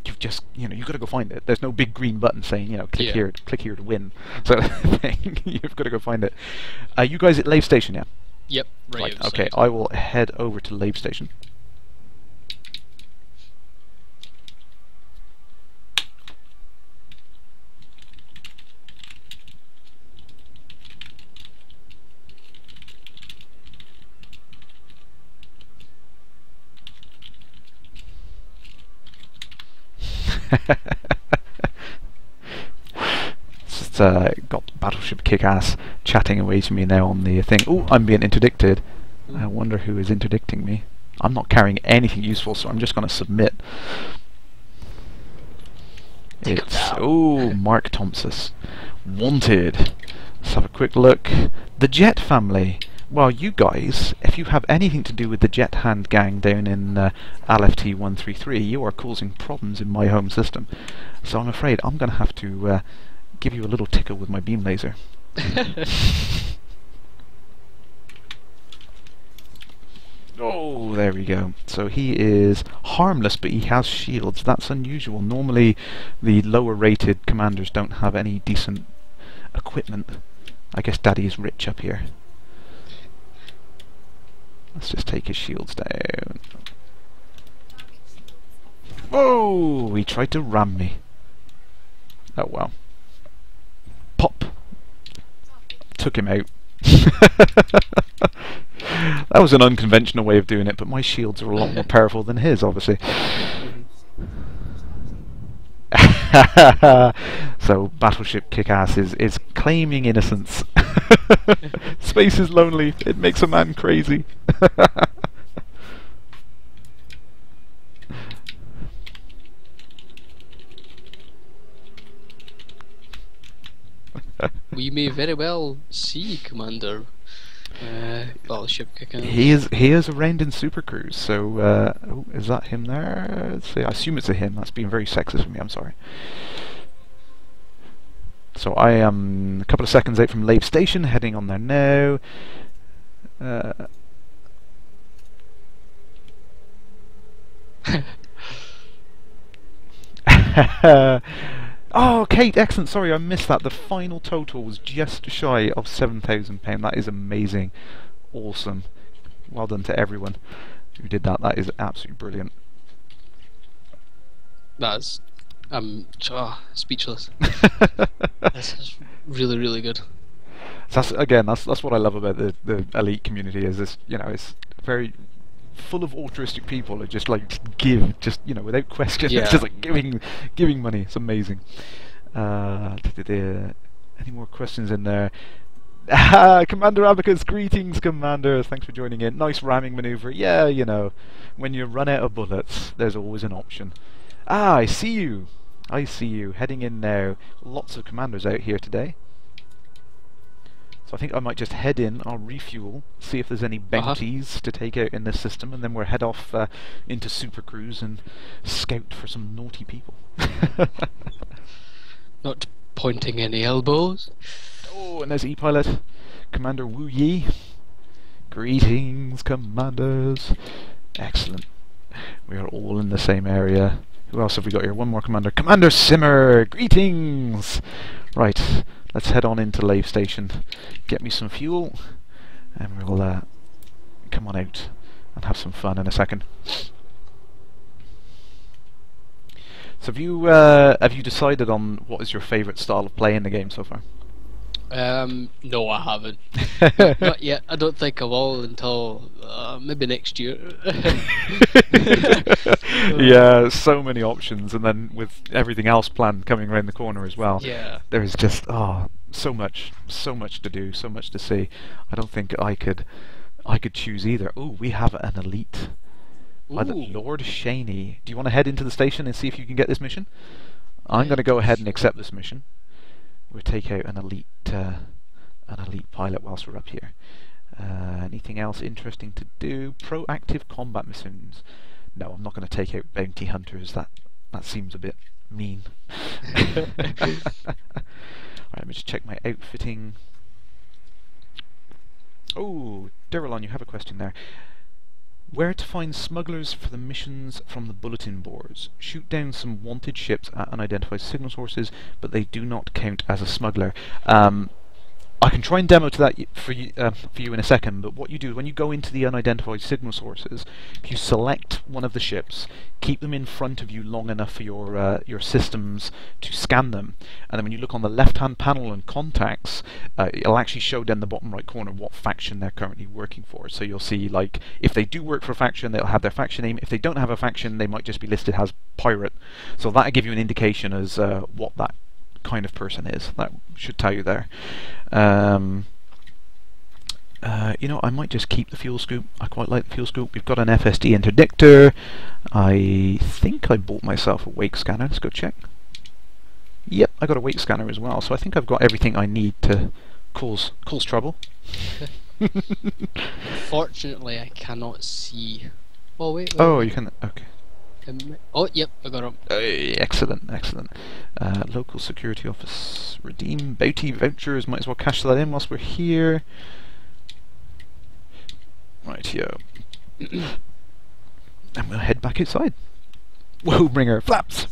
You've just you've got to go find it. There's no big green button saying click here to win. So you've got to go find it. You guys at Lave Station, yeah? Yep. Right. Okay, I will head over to Lave Station. Just got Battleship Kick-Ass chatting away to me now on the thing. Oh, I'm being interdicted. I wonder who is interdicting me. I'm not carrying anything useful, so I'm just going to submit. It's Mark Thompson. Wanted. Let's have a quick look. The Jet family. Well, you guys, if you have anything to do with the Jet Hand gang down in LFT 133, you are causing problems in my home system. So I'm afraid I'm going to have to give you a little tickle with my beam laser. Oh, there we go. So he is harmless, but he has shields. That's unusual. Normally, the lower rated commanders don't have any decent equipment. I guess Daddy is rich up here. Let's just take his shields down. Oh, he tried to ram me. Oh well. Pop. Took him out. That was an unconventional way of doing it, but my shields are a lot more powerful than his, obviously. So Battleship Kick-Ass is claiming innocence. Space is lonely. It makes a man crazy. We may very well see Commander Battleship Kick-Ass. He is around in Super Cruise. So oh, is that him there? Let's see. I assume it's a him. That's being very sexist of me. I'm sorry. So I am a couple of seconds out from Lave Station, heading on there now. Oh, Kate, excellent. Sorry, I missed that. The final total was just shy of £7,000. That is amazing. Awesome. Well done to everyone who did that. That is absolutely brilliant. That's speechless. That's really, really good. So that's what I love about the elite community. Is this, it's very full of altruistic people who just give without question. Yeah. It's just like giving money. It's amazing. Any more questions in there? Commander Abacus, greetings, Commander. Thanks for joining in. Nice ramming maneuver. Yeah, when you run out of bullets, there's always an option. I see you. Heading in now. Lots of commanders out here today. So I think I might just head in, I'll refuel, see if there's any bounties to take out in this system, and then we'll head off into Super Cruise and scout for some naughty people. Not pointing any elbows. Oh, and there's E-Pilot, Commander Wu Yi. Greetings, Commanders. Excellent. We are all in the same area. Who else have we got here? One more Commander. Commander Simmer! Greetings! Right, let's head on into Lave Station, get me some fuel, and we'll come on out and have some fun in a second. So have you decided on what is your favourite style of play in the game so far? No, I haven't. Not yet. I don't think I will until maybe next year. Yeah, so many options, and then with everything else planned coming around the corner as well. Yeah. There is just so much to do, so much to see. I don't think I could choose either. Oh, we have an elite. By the Lord Shaney. Do you want to head into the station and see if you can get this mission? I'm going to go ahead and accept this mission. We'll take out an elite pilot whilst we're up here. Anything else interesting to do? Proactive combat missions. No, I'm not going to take out bounty hunters. That seems a bit mean. Alright, let me just check my outfitting. Oh, Derelon, you have a question there. Where to find smugglers for the missions from the bulletin boards. Shoot down some wanted ships at unidentified signal sources, but they do not count as a smuggler. I can try and demo to that for you in a second, but what you do when you go into the unidentified signal sources, if you select one of the ships, keep them in front of you long enough for your systems to scan them, and then when you look on the left-hand panel and contacts, it'll actually show down the bottom right corner what faction they're currently working for. So you'll see, like, if they do work for a faction, they'll have their faction name. If they don't have a faction, they might just be listed as pirate. So that'll give you an indication as what that kind of person is. That should tell you there. You know, I might just keep the fuel scoop. I quite like the fuel scoop. We've got an FSD interdictor. I think I bought myself a wake scanner. Let's go check. Yep, I got a wake scanner as well. So I think I've got everything I need to cause trouble. Fortunately, I cannot see. Oh wait. Oh, you can. Okay. Oh, yep, I got him. Excellent. Local security office. Redeem bounty vouchers. Might as well cash that in whilst we're here. Right, yo. And we'll head back outside. Whoa, bringer. Flaps!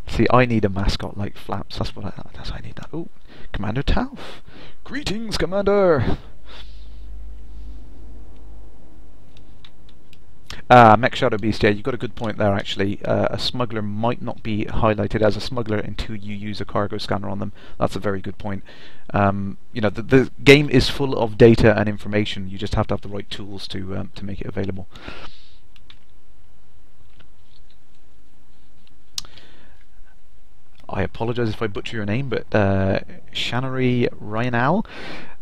See, I need a mascot like Flaps. That's what I need. That. Oh, Commander Talf. Greetings, Commander. Mech Shadow Beast, yeah, you've got a good point there actually. A smuggler might not be highlighted as a smuggler until you use a cargo scanner on them. That's a very good point. You know, the game is full of data and information. You just have to have the right tools to make it available. I apologise if I butcher your name, but Shannery Ryanal.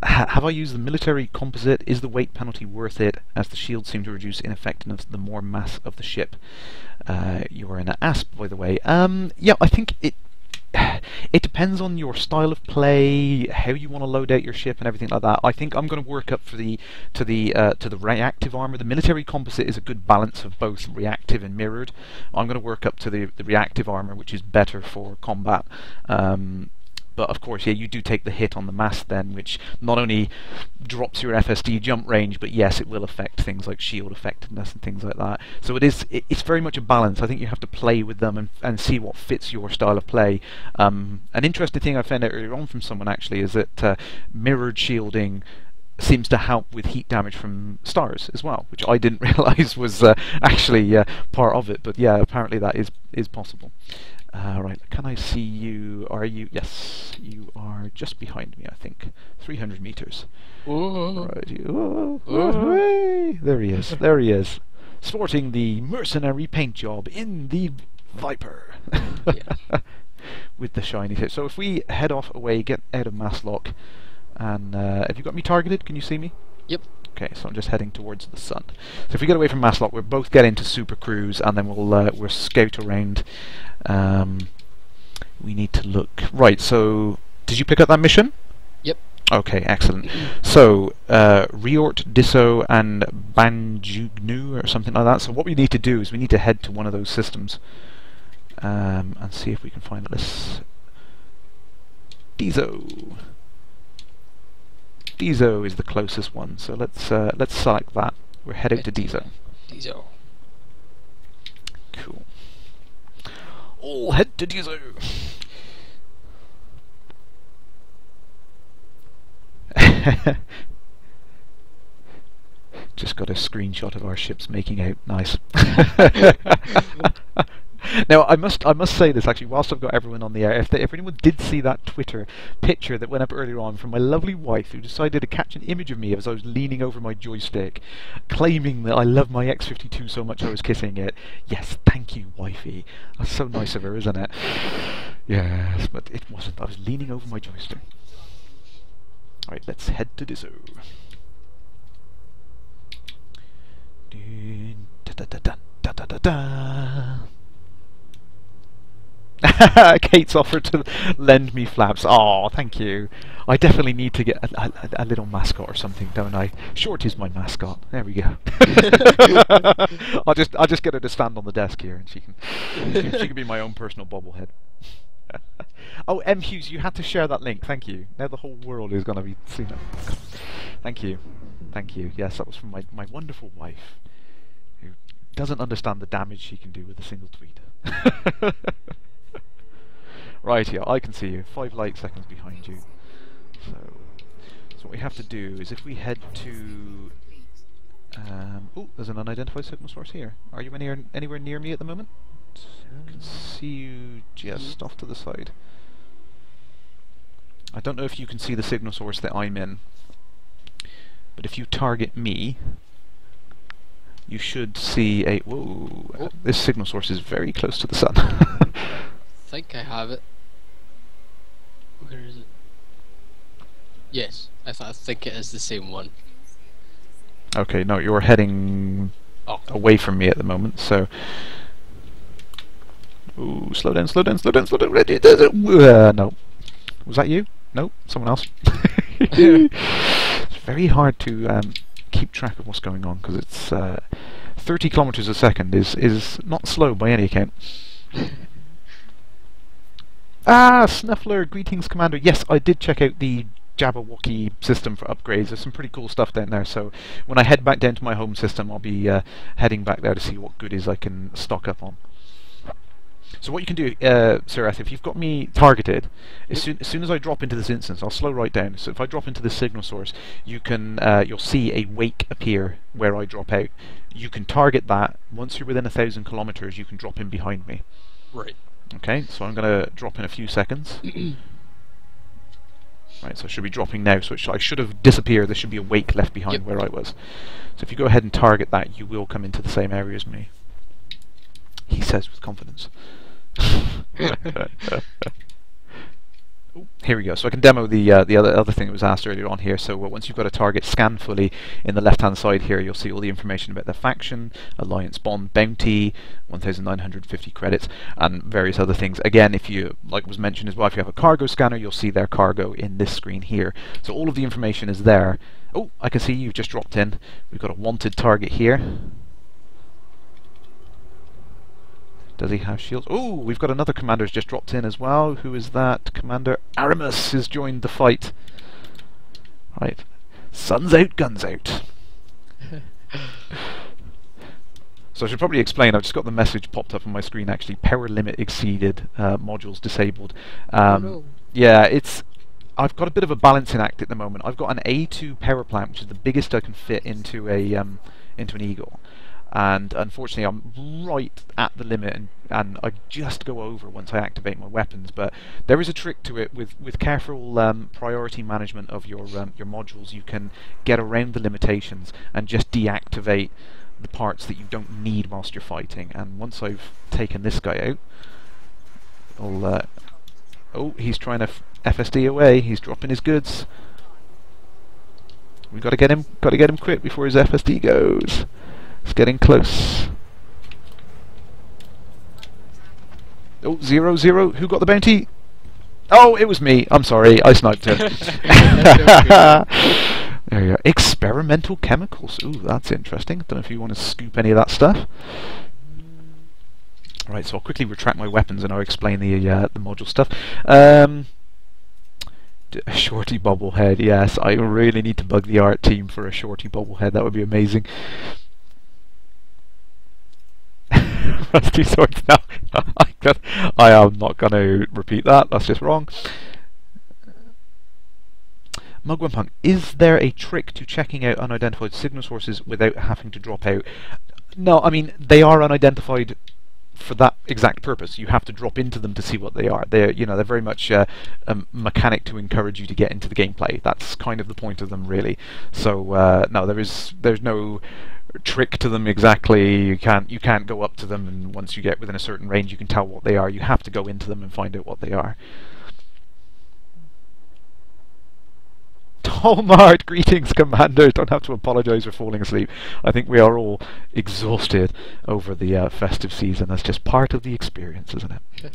Have I used the military composite? Is the weight penalty worth it, as the shields seem to reduce in effectiveness the more mass of the ship? You are in an ASP, by the way. Yeah, I think it depends on your style of play, how you want to load out your ship, and everything like that. I think I'm going to work up to the reactive armor. The military composite is a good balance of both reactive and mirrored. I'm going to work up to the reactive armor, which is better for combat. But of course, yeah, you do take the hit on the mass then, which not only drops your FSD jump range, but yes, it will affect things like shield effectiveness and things like that. So it's very much a balance. I think you have to play with them and see what fits your style of play. An interesting thing I found out earlier on from someone actually is that mirrored shielding seems to help with heat damage from stars as well, which I didn't realise was actually part of it. But yeah, apparently that is possible. Right, can I see you? Are you? Yes, you are just behind me, I think. 300 meters. Right, there he is. Sporting the mercenary paint job in the Viper. With the shiny tip. So if we head off away, get out of mass lock, and have you got me targeted? Can you see me? Yep. Okay, so I'm just heading towards the sun. So if we get away from Masslock, we'll both get into Super Cruise, and then we'll scout around. we need to look. Right, so did you pick up that mission? Yep. Okay, excellent. So, Riort, Disso, and Banjugnu, or something like that. So what we need to do is we need to head to one of those systems and see if we can find this. Dizo. Dizo is the closest one, so let's select that. We're heading to Dizo. Dizo. Cool. All head to Dizo. Just got a screenshot of our ships making out. Nice. Now I must say this actually. Whilst I've got everyone on the air, if anyone did see that Twitter picture that went up earlier on from my lovely wife, who decided to catch an image of me as I was leaning over my joystick, claiming that I love my X-52 so much I was kissing it. Yes, thank you, wifey. That's so nice of her, isn't it? Yes, but it wasn't. I was leaning over my joystick. All right, let's head to Disso. Kate's offered to lend me flaps. Oh, thank you. I definitely need to get a little mascot or something, don't I? Short is my mascot. There we go. I'll just get her to stand on the desk here, and she can be my own personal bobblehead. Oh, M Hughes, you had to share that link. Thank you. Now the whole world is going to be seeing it. Thank you. Thank you. Yes, that was from my wonderful wife, who doesn't understand the damage she can do with a single tweet. Right here, I can see you. 5 light seconds behind you. So what we have to do is if we head to... oh, there's an unidentified signal source here. Are you anywhere near me at the moment? I can see you just off to the side. I don't know if you can see the signal source that I'm in, but if you target me, you should see a... Whoa! Oh. This signal source is very close to the sun. I think I have it. Where is it? Yes, I think it is the same one. Okay, no, you're heading away from me at the moment, so... Ooh, slow down, slow down, slow down, slow down. No. Was that you? No, someone else. It's very hard to keep track of what's going on, because it's 30 kilometers a second is not slow by any account. Ah, Snuffler, greetings, Commander. Yes, I did check out the Jabberwocky system for upgrades. There's some pretty cool stuff down there, so when I head back down to my home system, I'll be heading back there to see what goodies I can stock up on. So what you can do, Sir Eth, if you've got me targeted, as soon as I drop into this instance, I'll slow right down. So if I drop into this signal source, you'll see a wake appear where I drop out. You can target that. Once you're within 1,000 kilometers, you can drop in behind me. Right. Okay, so I'm going to drop in a few seconds. Right, so I should be dropping now, so I should have disappeared. There should be a wake left behind where I was. So if you go ahead and target that, you will come into the same area as me. He says with confidence. Oh, here we go. So I can demo the other thing that was asked earlier on here. So once you've got a target scanned fully, in the left-hand side here, you'll see all the information about the faction, alliance bond, bounty, 1,950 credits, and various other things. Again, if you, like was mentioned as well, if you have a cargo scanner, you'll see their cargo in this screen here. So all of the information is there. Oh, I can see you've just dropped in. We've got a wanted target here. Does he have shields? Oh, we've got another commander who's just dropped in as well. Who is that? Commander Aramis has joined the fight. Right. Sun's out, guns out. So I should probably explain, I've just got the message popped up on my screen actually. Power limit exceeded, modules disabled. Oh, no. Yeah, I've got a bit of a balancing act at the moment. I've got an A2 power plant, which is the biggest I can fit into an Eagle. And unfortunately I'm right at the limit, and I just go over once I activate my weapons. But there is a trick to it. With careful priority management of your modules, you can get around the limitations and just deactivate the parts that you don't need whilst you're fighting. And once I've taken this guy out, I'll oh, he's trying to FSD away. He's dropping his goods. We've got to get him quick before his FSD goes. It's getting close. Oh, 0-0. Who got the bounty? Oh, it was me. I'm sorry. I sniped it. There you go. Experimental chemicals. Ooh, that's interesting. Don't know if you want to scoop any of that stuff. Right, so I'll quickly retract my weapons and I'll explain the module stuff. A shorty bobblehead, yes. I really need to bug the art team for a shorty bobblehead. That would be amazing. Rusty swords now. I am not going to repeat that. That's just wrong. Mugwumpunk, is there a trick to checking out unidentified signal sources without having to drop out? No, I mean, they are unidentified for that exact purpose. You have to drop into them to see what they are. They're, you know, they're very much a mechanic to encourage you to get into the gameplay. That's kind of the point of them, really. So no, there's no trick to them exactly. You can't go up to them, and once you get within a certain range, you can tell what they are. You have to go into them and find out what they are. Tolmart, greetings, Commander. Don't have to apologise for falling asleep. I think we are all exhausted over the festive season. That's just part of the experience, isn't it?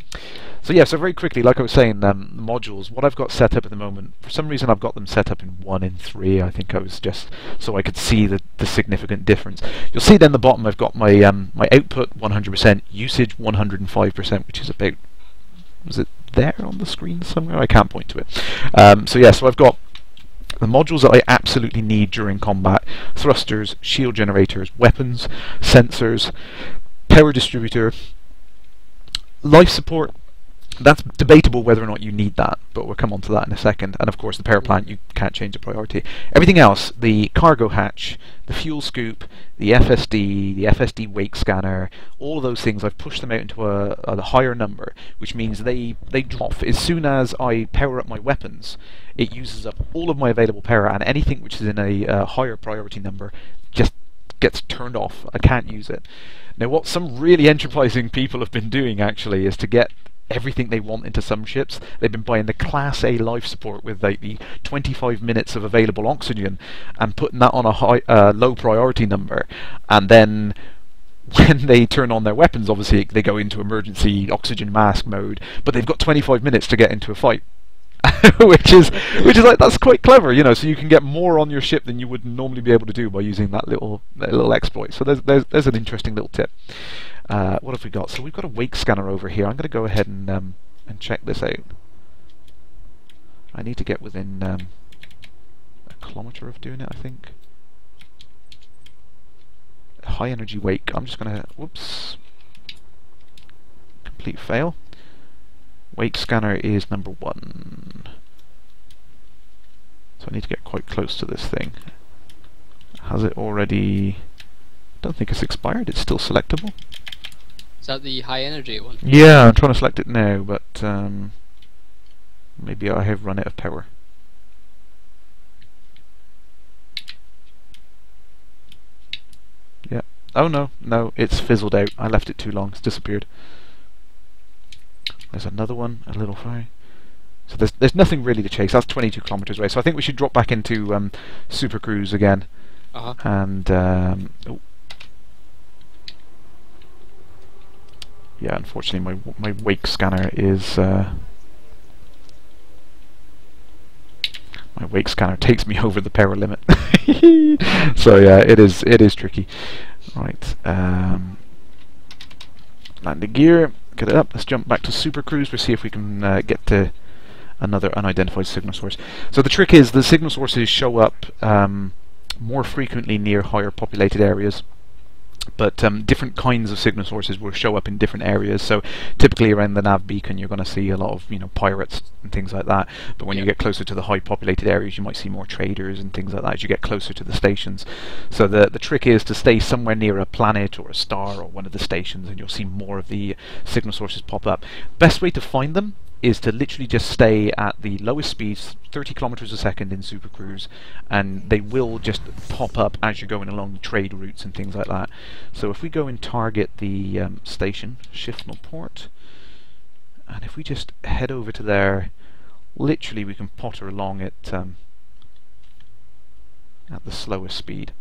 So yeah, so very quickly, like I was saying, modules, what I've got set up at the moment, for some reason I've got them set up in 1 in 3. I think I was just so I could see the significant difference. You'll see down the bottom I've got my my output 100%, usage 105%, which is about, was it there on the screen somewhere? I can't point to it. So yeah, so I've got the modules that I absolutely need during combat: thrusters, shield generators, weapons, sensors, power distributor, life support. That's debatable whether or not you need that, but we'll come on to that in a second. And of course the power plant, you can't change the priority. Everything else, the cargo hatch, the fuel scoop, the FSD wake scanner, all of those things, I've pushed them out into a higher number, which means they drop. As soon as I power up my weapons, it uses up all of my available power, and anything which is in a higher priority number just gets turned off. I can't use it. Now what some really enterprising people have been doing actually is to get everything they want into some ships. They've been buying the Class A life support with like the 25 minutes of available oxygen and putting that on a low priority number, and then when they turn on their weapons, obviously they go into emergency oxygen mask mode, but they've got 25 minutes to get into a fight. which is like, that's quite clever, you know, so you can get more on your ship than you would normally be able to do by using that little exploit. So there's an interesting little tip. What have we got? So we've got a wake scanner over here. I'm going to go ahead and check this out. I need to get within a kilometre of doing it, I think. High energy wake. I'm just going to, whoops, complete fail. Wake scanner is number 1. So I need to get quite close to this thing. Has it already... I don't think it's expired. It's still selectable. Is that the high energy one? Yeah, I'm trying to select it now, but maybe I have run out of power. Yeah. Oh no, it's fizzled out. I left it too long. It's disappeared. There's another one, a little far. So there's nothing really to chase. That's 22 kilometers away. So I think we should drop back into Super Cruise again. And oh. Yeah, unfortunately my wake scanner is my wake scanner takes me over the power limit. So yeah, it is tricky. Right, landing gear, get it up. Let's jump back to Super Cruise. We'll see if we can get to another unidentified signal source. So the trick is the signal sources show up more frequently near higher populated areas, but different kinds of signal sources will show up in different areas. So typically around the nav beacon you're going to see a lot of, you know, pirates and things like that, but when you get closer to the high populated areas you might see more traders and things like that as you get closer to the stations. So the trick is to stay somewhere near a planet or a star or one of the stations, and you'll see more of the signal sources pop up. Best way to find them is to literally just stay at the lowest speeds, 30 kilometers a second in Super Cruise, and they will just pop up as you're going along the trade routes and things like that. So if we go and target the station, Shifnal Port, and if we just head over to there, literally we can potter along it at the slowest speed.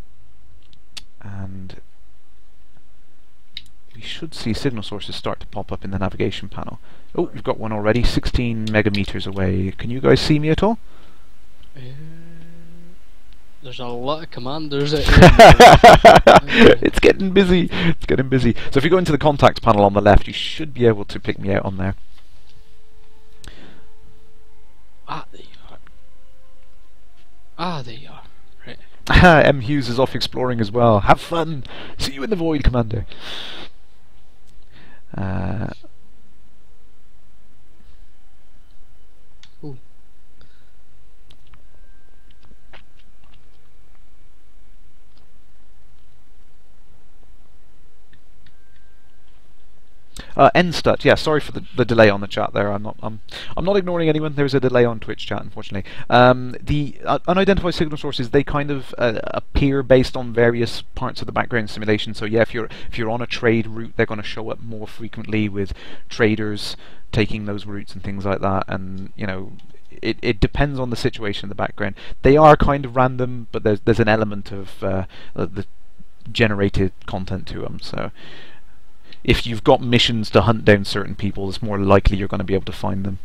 And we should see signal sources start to pop up in the navigation panel. Oh, we've got one already, 16 megameters away. Can you guys see me at all? There's a lot of commanders out It's getting busy. It's getting busy. So if you go into the contacts panel on the left, you should be able to pick me out on there. Ah, there you are. Ah, there you are. Right. M. Hughes is off exploring as well. Have fun. See you in the void, Commander. Ooh. Enstut, yeah. Sorry for the delay on the chat there. I'm not ignoring anyone. There's a delay on Twitch chat, unfortunately. The unidentified signal sources, they kind of appear based on various parts of the background simulation. So yeah, if you're on a trade route, they're going to show up more frequently with traders taking those routes and things like that. And you know, it depends on the situation in the background. They are kind of random, but there's an element of the generated content to them. So if you've got missions to hunt down certain people, it's more likely you're going to be able to find them.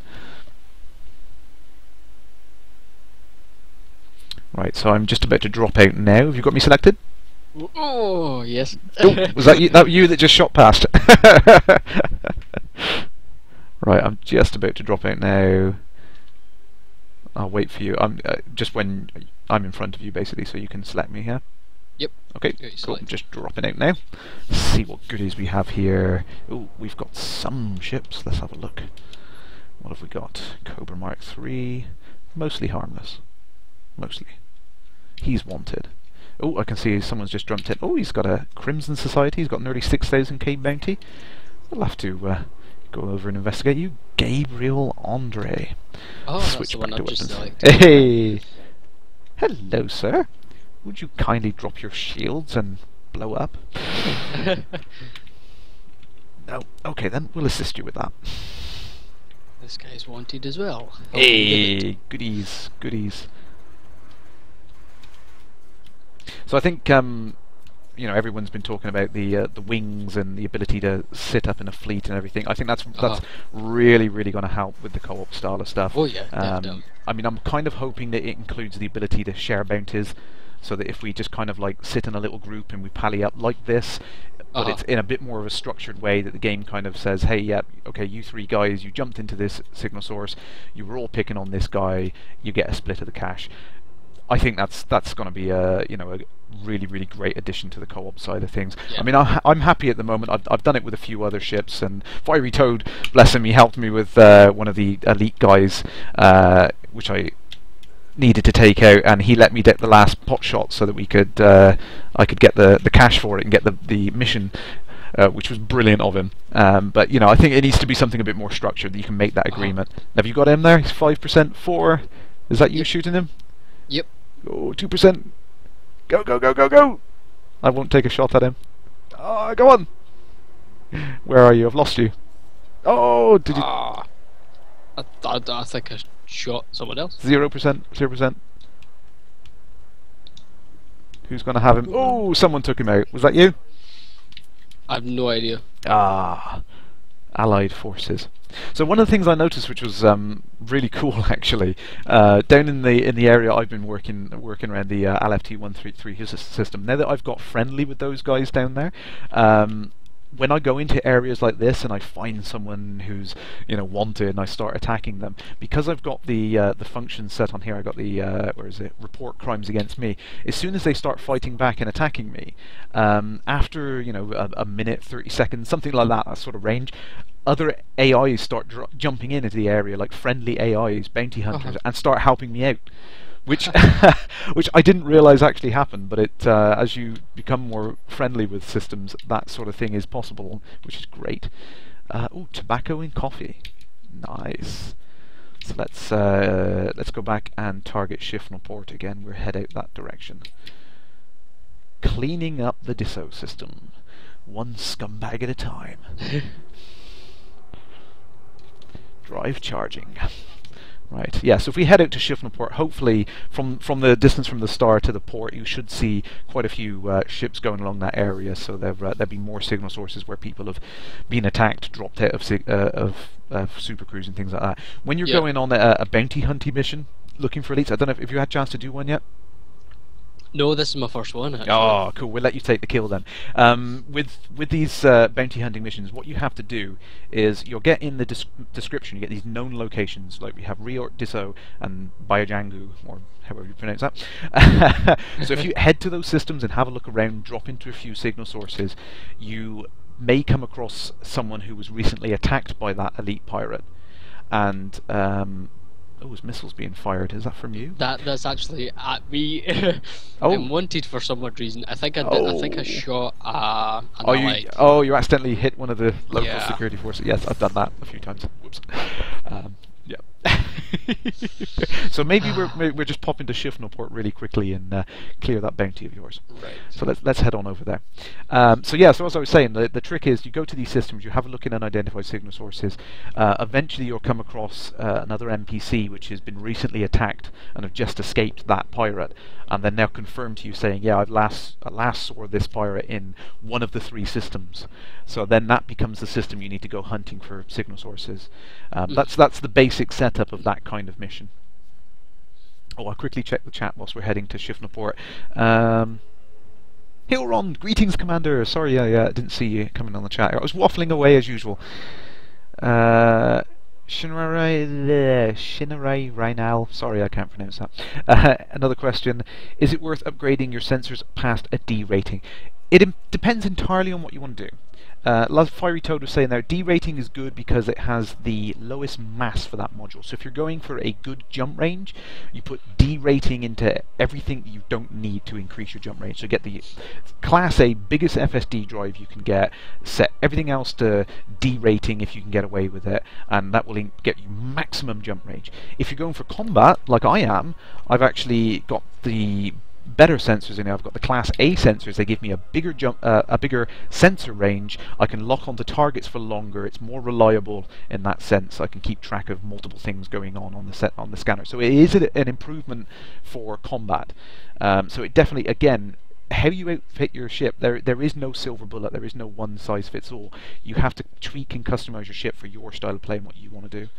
Right, so I'm just about to drop out now. Have you got me selected? Oh, yes. Oh, was that you that just shot past? Right, I'm just about to drop out now. I'll wait for you. I'm just when I'm in front of you, basically, so you can select me here. Yep. Okay, cool. I'm just dropping out now. Let's see what goodies we have here. Oh, we've got some ships. Let's have a look. What have we got? Cobra Mark III. Mostly harmless. Mostly. He's wanted. Oh, I can see someone's just jumped in. Oh, he's got a Crimson Society. He's got nearly 6,000k bounty. We'll have to go over and investigate you. Gabriel Andre. Oh, Switch that's the one back I've to just weapons. selected. Hey! Hello, sir. Would you kindly drop your shields and blow up? No. Okay, then we'll assist you with that. This guy's wanted as well. Hey, goodies, goodies. So I think you know, everyone's been talking about the wings and the ability to sit up in a fleet and everything. I think that's really going to help with the co-op style of stuff. Oh yeah, definitely. I mean, I'm kind of hoping that it includes the ability to share bounties, so that if we just kind of like sit in a little group and we pally up like this, but it's in a bit more of a structured way, that the game kind of says, hey, yeah, okay, you three guys, you jumped into this signal source, you were all picking on this guy, you get a split of the cash. I think that's going to be a really great addition to the co-op side of things. Yeah. I mean, I'm happy at the moment. I've done it with a few other ships, and Fiery Toad, bless him, he helped me with one of the elite guys, which I needed to take out, and he let me get the last pot shot so that we could I could get the cash for it and get the mission. Which was brilliant of him. But you know, I think it needs to be something a bit more structured, that you can make that agreement. Have you got him there? He's 5% 4. Is that you shooting him? Yep. Oh, 2%. Go! I won't take a shot at him. Oh, go on. Where are you? I've lost you. Oh, did you? I think I shot someone else. 0%. 0%. Who's going to have him? Oh, someone took him out. Was that you? I have no idea. Allied forces. So one of the things I noticed, which was really cool actually, down in the area I've been working around the LFT-133 system. Now that I've got friendly with those guys down there, when I go into areas like this and I find someone who's wanted and I start attacking them, because I've got the function set on here, I got the where is it? Report crimes against me. As soon as they start fighting back and attacking me, after a minute, 30 seconds, something like that sort of range, other AIs start jumping into the area, like friendly AIs, bounty hunters, and start helping me out. Which which I didn't realise actually happened, but it as you become more friendly with systems, that sort of thing is possible, which is great. Oh, tobacco and coffee, nice. So let's go back and target Shifnal Port again. We're head out that direction. Cleaning up the Disso system, one scumbag at a time. Drive charging. Right. Yeah. So if we head out to Shifnaport, hopefully from the distance from the star to the port, you should see quite a few ships going along that area. So there'll be more signal sources where people have been attacked, dropped out of super cruise and things like that. When you're going on a bounty hunting mission, looking for elites, I don't know if you had a chance to do one yet. No, this is my first one, actually. Oh, cool. We'll let you take the kill then. With these bounty hunting missions, what you have to do is you'll get in the description, you get these known locations, like we have Riort, Disso, and Biojangu, or however you pronounce that. So if you head to those systems and have a look around, drop into a few signal sources, you may come across someone who was recently attacked by that elite pirate. And oh, there's missiles being fired. Is that from you? That's actually at me. Oh. I'm wanted for some odd reason. I think I did. I think I shot an you accidentally hit one of the local security forces. Yes, I've done that a few times. Whoops. Yeah. So maybe we're just popping to Shifnaport really quickly and clear that bounty of yours. Right. So let's head on over there. So as I was saying, the trick is you go to these systems, you have a look in unidentified signal sources. Eventually, you'll come across another NPC which has been recently attacked and have just escaped that pirate, and then they'll confirm to you saying, "Yeah, I last saw this pirate in one of the 3 systems." So then that becomes the system you need to go hunting for signal sources. That's the basic setup of that kind of mission. Oh, I'll quickly check the chat whilst we're heading to Shifnaport. Hilron, greetings, Commander. Sorry, I didn't see you coming on the chat. I was waffling away as usual. Shinrai Reinal. Sorry, I can't pronounce that. Another question: is it worth upgrading your sensors past a D rating? It depends entirely on what you want to do. Fiery Toad was saying there, D rating is good because it has the lowest mass for that module. So if you're going for a good jump range, you put D rating into everything you don't need to increase your jump range. So get the Class A biggest FSD drive you can get, set everything else to D rating if you can get away with it, and that will get you maximum jump range. If you're going for combat, like I am, I've actually got the better sensors in there. I've got the Class A sensors. They give me a bigger bigger sensor range. I can lock onto targets for longer. It's more reliable in that sense. I can keep track of multiple things going on the scanner. So it is an improvement for combat. So it definitely, again, how you outfit your ship, there is no silver bullet. There is no one size fits all. You have to tweak and customize your ship for your style of play and what you want to do.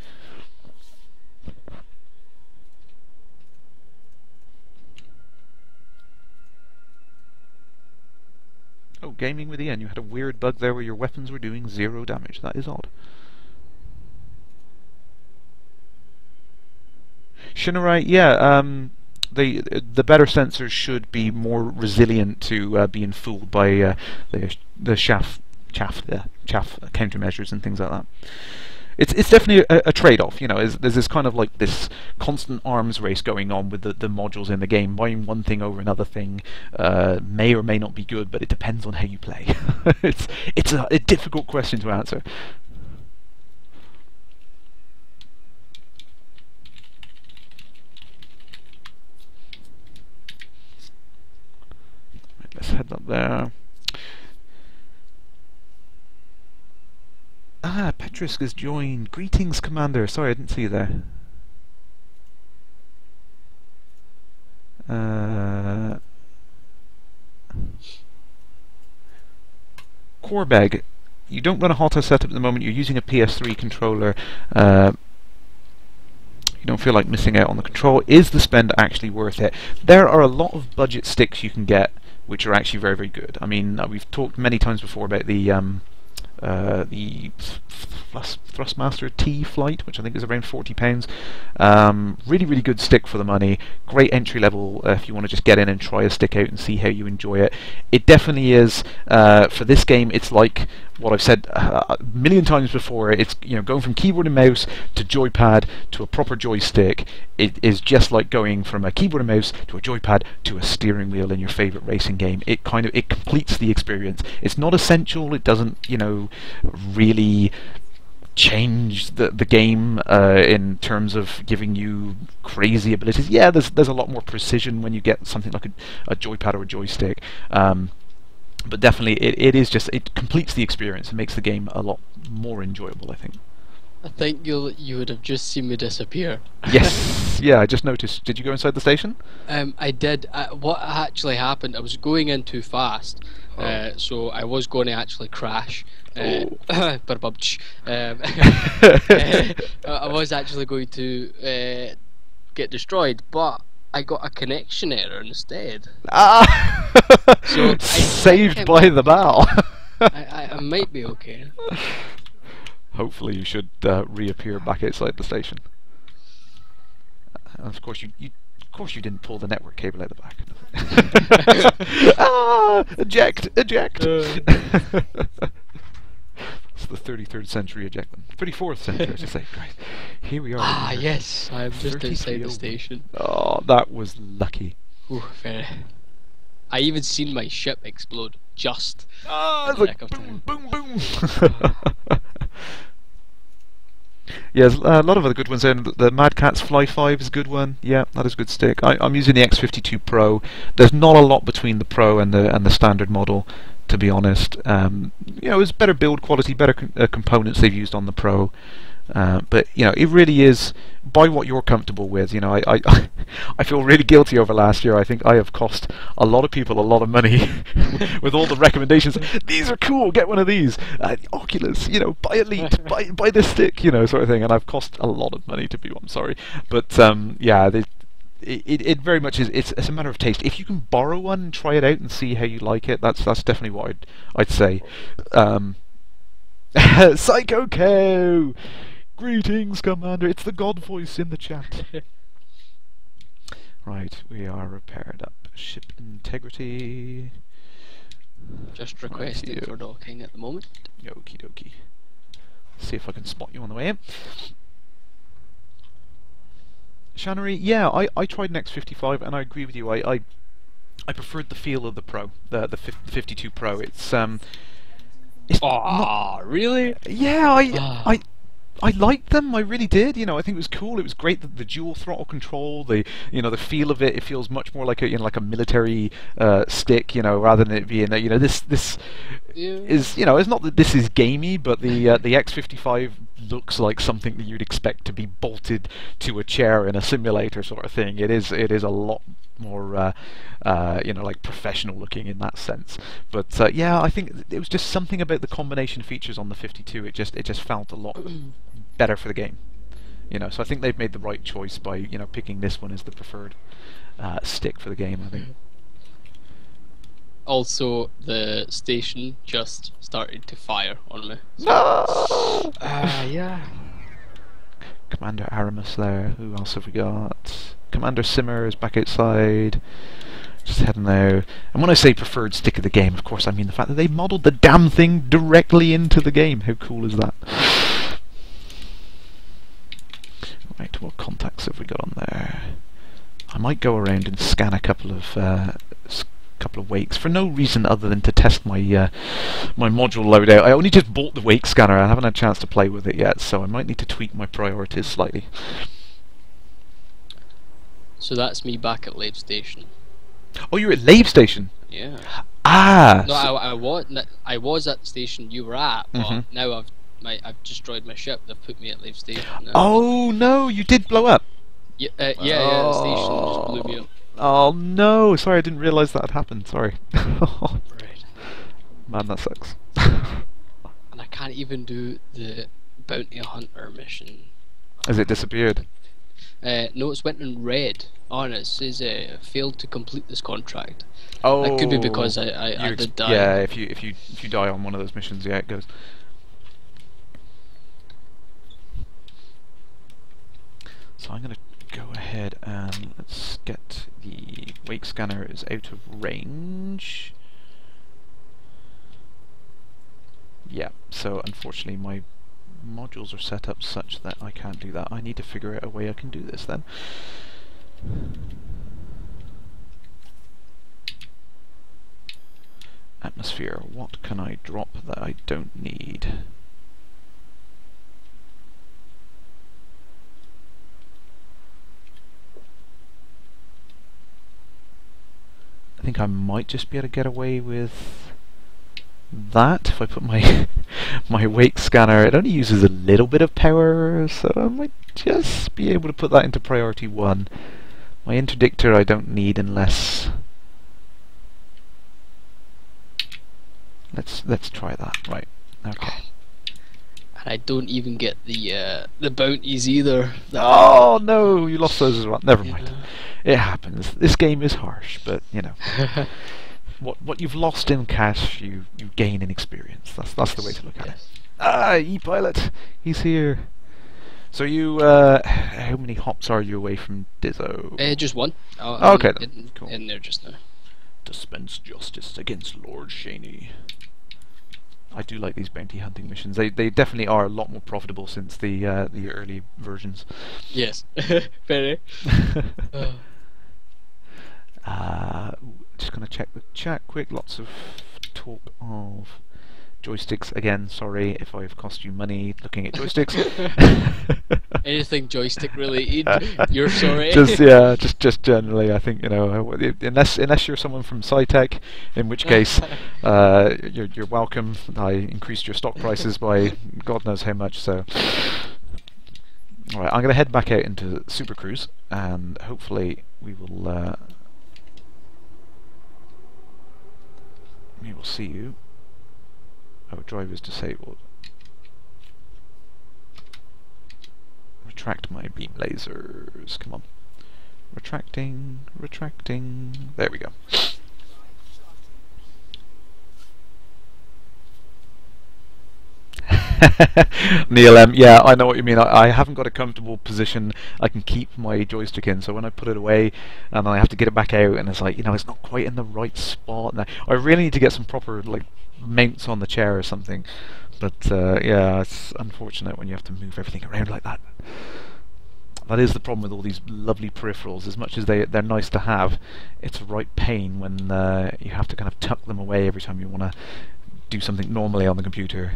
Oh, gaming with Ian, you had a weird bug there where your weapons were doing 0 damage. That is odd. Shinrai, yeah, the better sensors should be more resilient to being fooled by the chaff countermeasures and things like that. It's definitely a trade-off, you know. There's this kind of like this constant arms race going on with the modules in the game. Buying one thing over another thing may or may not be good, but it depends on how you play. It's a difficult question to answer. Right, let's head up there. Ah, Petrisk has joined. Greetings, Commander. Sorry, I didn't see you there. Corbeg, you don't run a Hotta setup at the moment. You're using a PS3 controller. You don't feel like missing out on the control. Is the spend actually worth it? There are a lot of budget sticks you can get, which are actually very, very good. I mean, we've talked many times before about the Thrustmaster T Flight, which I think is around £40. Really, really good stick for the money. Great entry level if you want to just get in and try a stick out and see how you enjoy it. It definitely is for this game. It's like what I've said a million times before. It's, you know, going from keyboard and mouse to joypad to a proper joystick. It is just like going from a keyboard and mouse to a joypad to a steering wheel in your favorite racing game. It completes the experience. It's not essential. It doesn't, you know, really change the game in terms of giving you crazy abilities. Yeah, there's a lot more precision when you get something like a joypad or a joystick. But definitely, it completes the experience. It makes the game a lot more enjoyable, I think. I think you would have just seen me disappear. Yes, yeah, I just noticed. Did you go inside the station? I did. What actually happened? I was going in too fast, Oh. so I was going to actually crash. Oh. Ba-da-bum-tsh. I was actually going to get destroyed, but I got a connection error instead. Ah! So I think Saved by the bow. I might be okay. Hopefully you should reappear back outside the station. And of course of course you didn't pull the network cable out the back. Ah! Eject! Eject! It's the 33rd century eject them. 34th century, I should say. Right. Here we are. Ah, yes, I'm just outside the station. Oh, that was lucky. Ooh, very. I even seen my ship explode just. Ah, in it's the like nick of boom, time. boom, boom. Yes, a lot of other good ones. And the Mad Catz Fly 5 is a good one. Yeah, that is a good stick. I'm using the X52 Pro. There's not a lot between the Pro and the standard model, to be honest. You know, it's better build quality, better components they've used on the Pro. But you know, it really is buy what you're comfortable with. You know, I feel really guilty over last year. I think I have cost a lot of people a lot of money with all the recommendations. These are cool. Get one of these. Oculus. You know, buy Elite. buy this stick. You know, sort of thing. And I've cost a lot of money to be. I'm sorry, but yeah. It very much is. It's a matter of taste. If you can borrow one and try it out and see how you like it, that's definitely what I'd say. Psycho Cow! Greetings, Commander. It's the God voice in the chat. Right, we are repaired up. Ship integrity. Just requesting Rightio. for docking at the moment. Okie dokie. See if I can spot you on the way in. Shannery, yeah, I tried an X55 and I agree with you. I preferred the feel of the Pro, the 52 Pro. It's Ah, really? yeah, Ah. I liked them. I really did. You know, I think it was cool. It was great that the dual throttle control, the feel of it. It feels much more like a military stick. You know, rather than it being this Yeah. is it's not that this is gamey, but the X55 looks like something that you'd expect to be bolted to a chair in a simulator sort of thing. It is a lot more like professional looking in that sense. But yeah, I think it was just something about the combination features on the 52. It just felt a lot better for the game. So I think they've made the right choice by picking this one as the preferred stick for the game, I think. Also, the station just started to fire on me. No! Yeah. Commander Aramis there. Who else have we got? Commander Simmer is back outside. Just heading there. And when I say preferred stick of the game, of course I mean the fact that they modelled the damn thing directly into the game. How cool is that? Right, what contacts have we got on there? I might go around and scan a couple of wakes for no reason other than to test my my module loadout. I only just bought the wake scanner. I haven't had a chance to play with it yet, so I might need to tweak my priorities slightly. So that's me back at Lave Station. Oh, you're at Lave Station? Yeah. Ah! No, I was at the station you were at, but now I've destroyed my ship. They've put me at Lave Station now. Oh no, you did blow up. Yeah, the station just blew me up. Oh no! Sorry, I didn't realise that had happened. Sorry. Right. Man, that sucks. And I can't even do the bounty hunter mission. Has it disappeared? No, it's went in red. Oh, and it says failed to complete this contract. Oh, That could be because I did die. Yeah, if you die on one of those missions, yeah, it goes. So I'm gonna go ahead and let's get the wake scanner is out of range. Yeah, so unfortunately my modules are set up such that I can't do that. I need to figure out a way I can do this then. Atmosphere, what can I drop that I don't need? I think I might just be able to get away with that if I put my my wake scanner, it only uses a little bit of power, so I might just be able to put that into priority 1. My interdictor I don't need unless... Let's try that. Right. Okay. And I don't even get the bounties either. Oh no, you lost those as well. Never mind. It happens. This game is harsh, but you know. What you've lost in cash, you gain in experience. That's the way to look at it. Ah, E-Pilot, he's here. So you, how many hops are you away from Dizzo? Just one. Okay, cool. In there just now. Dispense justice against Lord Shaney. I do like these bounty hunting missions. They definitely are a lot more profitable since the early versions. Yes, very. Just gonna check the chat quick. Lots of talk of joysticks again. Sorry if I've cost you money looking at joysticks. Anything joystick related, you're sorry. just generally, I think, you know, unless you're someone from SciTech, in which case you're welcome. I increased your stock prices by God knows how much. So, all right, I'm gonna head back out into Super Cruise, and hopefully we will see you. Oh, drive is disabled. Retract my beam lasers. Come on. Retracting. There we go. Neil M, yeah, I know what you mean. I haven't got a comfortable position I can keep my joystick in, so when I put it away and I have to get it back out, and it's like, you know, it's not quite in the right spot. And I really need to get some proper like mounts on the chair or something. But yeah, it's unfortunate when you have to move everything around like that. That is the problem with all these lovely peripherals. As much as they're nice to have, it's a right pain when you have to kind of tuck them away every time you want to do something normally on the computer.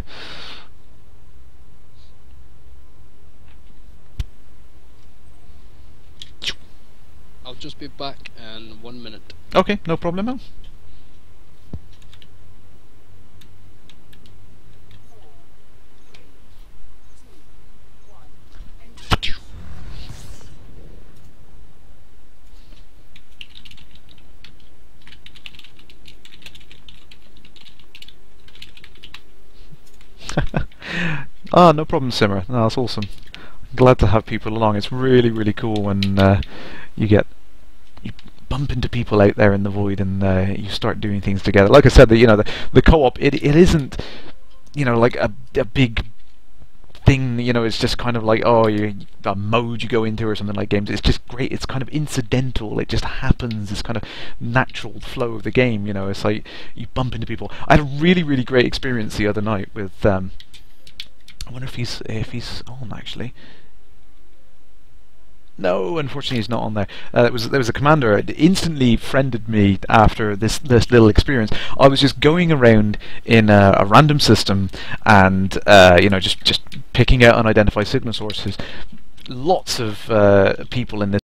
I'll just be back in 1 minute. Okay, no problemo. Ah, no problem, Simmer. No, that's awesome. Glad to have people along. It's really, really cool when you bump into people out there in the void and you start doing things together. Like I said, the co-op, it isn't, you know, like a big thing. You know, it's just kind of like, oh, a mode you go into or something like games. It's just great. It's kind of incidental. It just happens. This kind of natural flow of the game. You know, it's like you bump into people. I had a really, really great experience the other night with. I wonder if he's on actually. No, unfortunately he's not on there. There was a commander that instantly friended me after this little experience. I was just going around in a random system and you know, just picking out unidentified signal sources. Lots of people in this